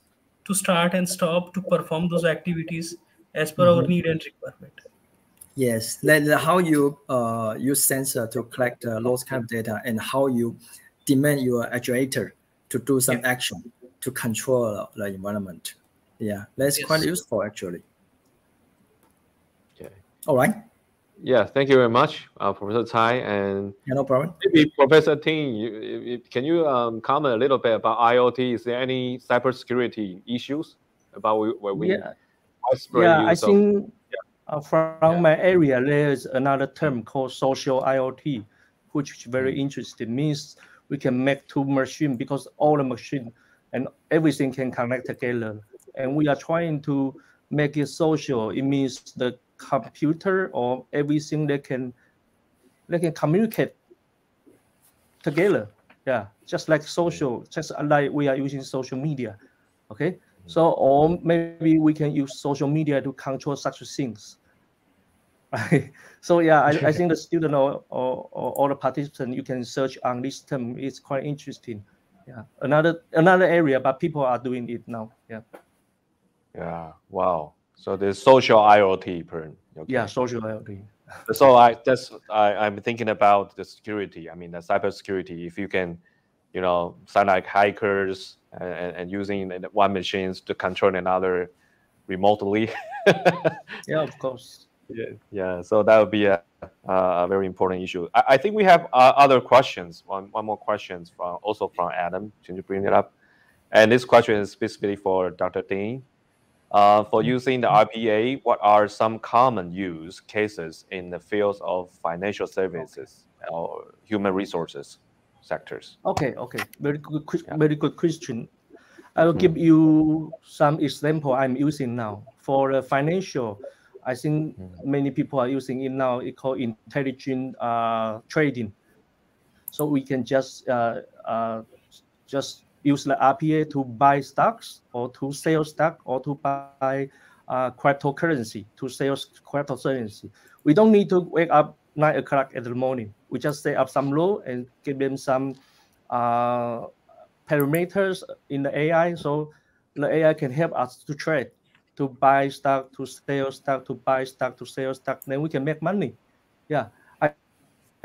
To start and stop, to perform those activities as per our need and requirement. Yes, like how you use sensor to collect those kind of data, and how you demand your actuator to do some action to control the environment. Yeah, that's quite useful actually. Okay. All right. Yeah, thank you very much, Professor Tsai, and no problem. Maybe Professor Ting, can you comment a little bit about IoT? Is there any cybersecurity issues about where we? I think from my area there is another term called social IoT, which is very interesting. Means we can make two machines because all the machine and everything can connect together, and we are trying to make it social. It means the computer or everything they can communicate together. Yeah, just like social, just like we are using social media. Okay, so or maybe we can use social media to control such things. Right. So yeah, I think the student or all the participants, you can search on this term. It's quite interesting. Yeah, another area, but people are doing it now. Yeah. Yeah. Wow. So there's social IoT, okay. Yeah, social IoT. So I'm thinking about the security. I mean, the cybersecurity. If you can, you know, sound like hackers and using one machines to control another remotely. Yeah, of course. Yeah. So that would be a very important issue. I think we have other questions. One more questions also from Adam. Can you bring it up? And this question is specifically for Dr. Ting. For using the RPA, what are some common use cases in the fields of financial services or human resources sectors? Okay. Very good question. I will give you some example I'm using now. For the financial, I think many people are using it now. It's called intelligent trading. So we can just use the RPA to buy stocks or to sell stock or to buy cryptocurrency, to sell cryptocurrency. We don't need to wake up 9 o'clock in the morning. We just set up some rule and give them some parameters in the AI, so the AI can help us to trade, to buy stock, to sell stock, to buy stock, to sell stock. Then we can make money. Yeah, I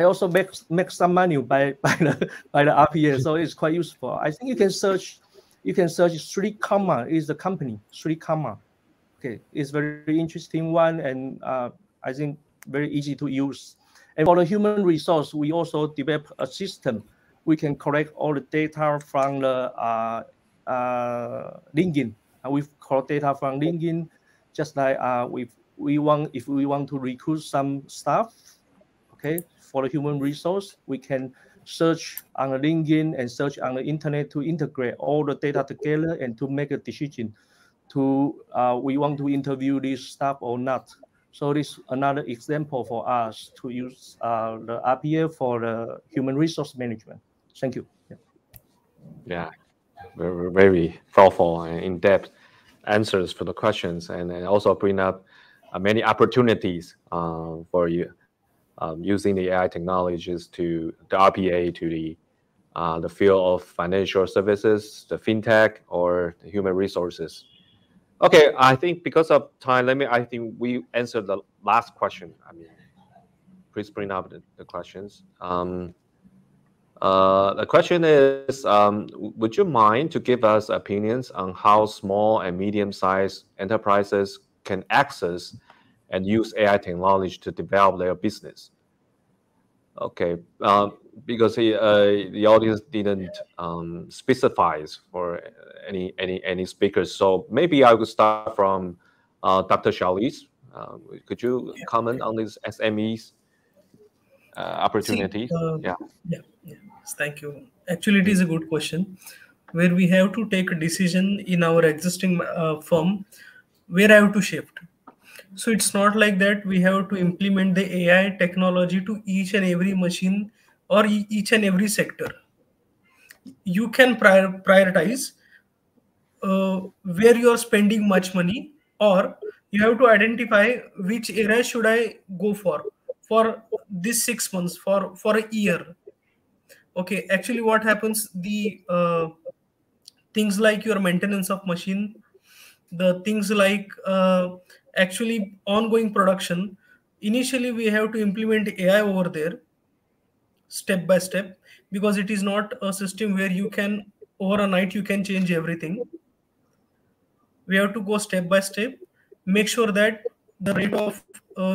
also make some money by the RPA, so it's quite useful. I think you can search Shirguppikar is the company, Shirguppikar. Okay, it's very interesting one, and I think very easy to use. And for the human resource, we also develop a system. We can collect all the data from the LinkedIn. We collect data from LinkedIn, just like if we want to recruit some staff, okay, for the human resource, we can search on the LinkedIn and search on the internet to integrate all the data together and to make a decision to we want to interview this staff or not. So this is another example for us to use the RPA for the human resource management. Thank you. Yeah, very, very thoughtful and in-depth answers for the questions, and also bring up many opportunities for you using the AI technologies to the RPA to the field of financial services, the fintech, or the human resources. Okay, I think because of time, I think we answered the last question. I mean, please bring up the questions. The question is, would you mind to give us opinions on how small and medium-sized enterprises can access and use AI technology to develop their business? Okay, because the audience didn't specify for any speakers, so maybe I would start from Dr. Shailesh. Could you comment on these SMEs opportunities? Yeah. Thank you. Actually, it is a good question where we have to take a decision in our existing firm where I have to shift. So it's not like that we have to implement the AI technology to each and every machine or each and every sector. You can prioritize where you are spending much money, or you have to identify which area should I go for this 6 months, for a year. Okay, actually what happens, the things like your maintenance of machine, the things like actually ongoing production, initially we have to implement AI over there step by step, because it is not a system where you can over a night you can change everything. We have to go step by step, make sure that the rate of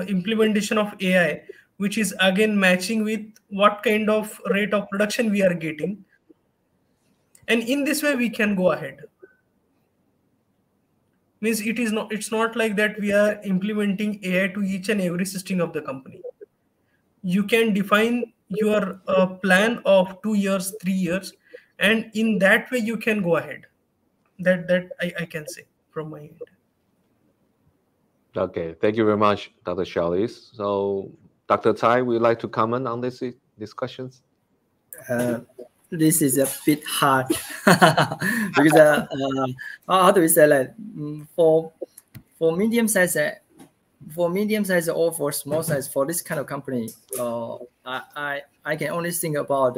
implementation of AI, which is again matching with what kind of rate of production we are getting, and in this way we can go ahead. Means it's not like that we are implementing AI to each and every system of the company. You can define your plan of 2 years, 3 years, and in that way you can go ahead. That I can say from my end. Okay, thank you very much, Dr. Shailesh. So, Dr. Tsai, would you like to comment on these discussions? This is a bit hard because how do we say that for medium-sized For medium size or for small size, for this kind of company, I can only think about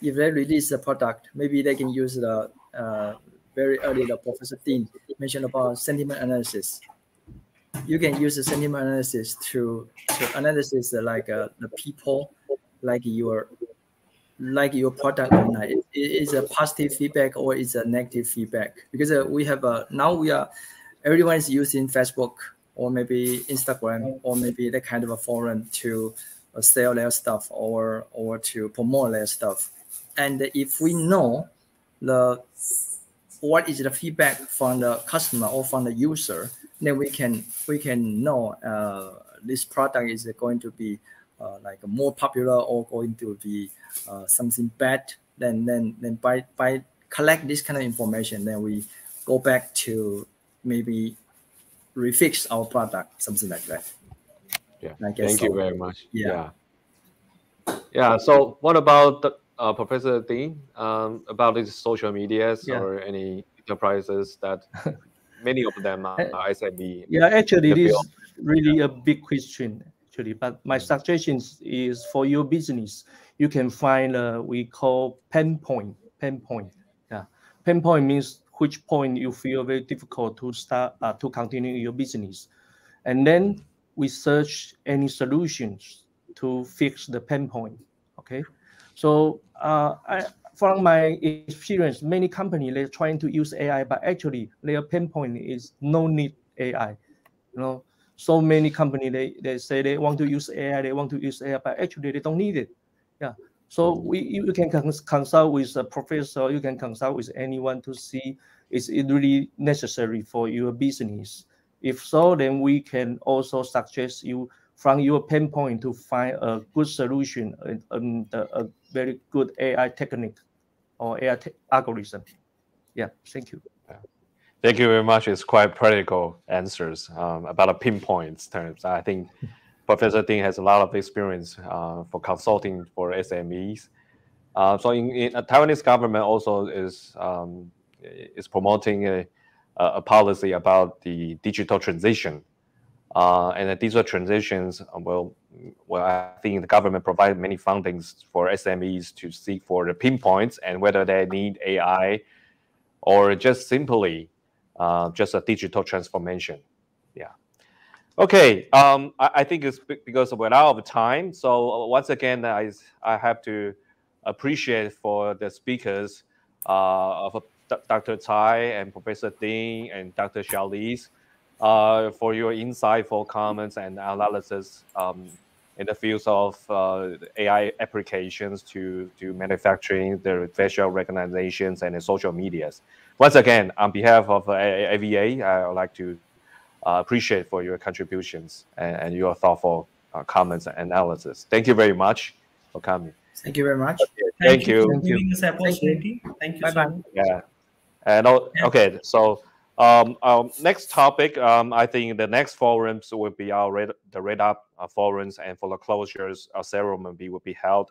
if they release the product, maybe they can use the very early the Professor Ting mentioned about sentiment analysis. You can use the sentiment analysis to analysis like the people, like your product online. It is a positive feedback or it's a negative feedback, because we have now everyone is using Facebook or maybe Instagram or maybe that kind of a forum to sell their stuff or to promote their stuff. And if we know what is the feedback from the customer or from the user, then we can know this product is going to be like more popular or going to be something bad. Then by collect this kind of information, then we go back to maybe refix our product, something like that. Yeah, thank you very much. Yeah. So what about Professor Ting, about these social medias or any enterprises that many of them are SME? Yeah, actually, it is really a big question, actually. But my suggestion is for your business, you can find we call pain point. Yeah, pain point means which point you feel very difficult to start to continue your business, and then we search any solutions to fix the pain point. Okay, so from my experience, many companies they're trying to use AI, but actually their pain point is no need AI. You know, so many companies they say they want to use AI, but actually they don't need it. Yeah. So you can consult with a professor, you can consult with anyone to see is it really necessary for your business. If so, then we can also suggest you from your pain point to find a good solution and a very good AI technique or AI algorithm. Yeah, thank you. Thank you very much. It's quite practical answers about the pinpoints terms. I think Professor Ting has a lot of experience for consulting for SMEs. So in Taiwanese government also is promoting a policy about the digital transition. And the digital transitions, well, I think the government provided many fundings for SMEs to seek for the pinpoints and whether they need AI or just simply just a digital transformation. Yeah. Okay. I think it's because we're out of time. So once again, I have to appreciate for the speakers of Dr. Tsai and Professor Ting and Dr. Shailesh for your insightful comments and analysis in the fields of AI applications to manufacturing, the facial recognitions, and the social medias. Once again, on behalf of AVA, I would like to appreciate for your contributions and your thoughtful comments and analysis. Thank you very much for coming. Thank you very much. Thank you for giving us opportunity. Thank you. Bye-bye. So much. Yeah. And okay, so our next topic, I think the next forums will be the Red Up forums, and for the closures ceremony will be held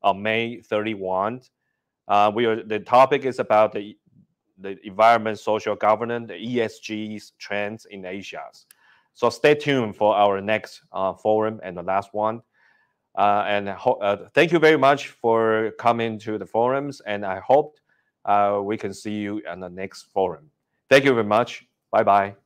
on May 31. The topic is about the environment, social governance, the ESG trends in Asia. So stay tuned for our next forum and the last one. And thank you very much for coming to the forums, and I hope we can see you in the next forum. Thank you very much. Bye-bye.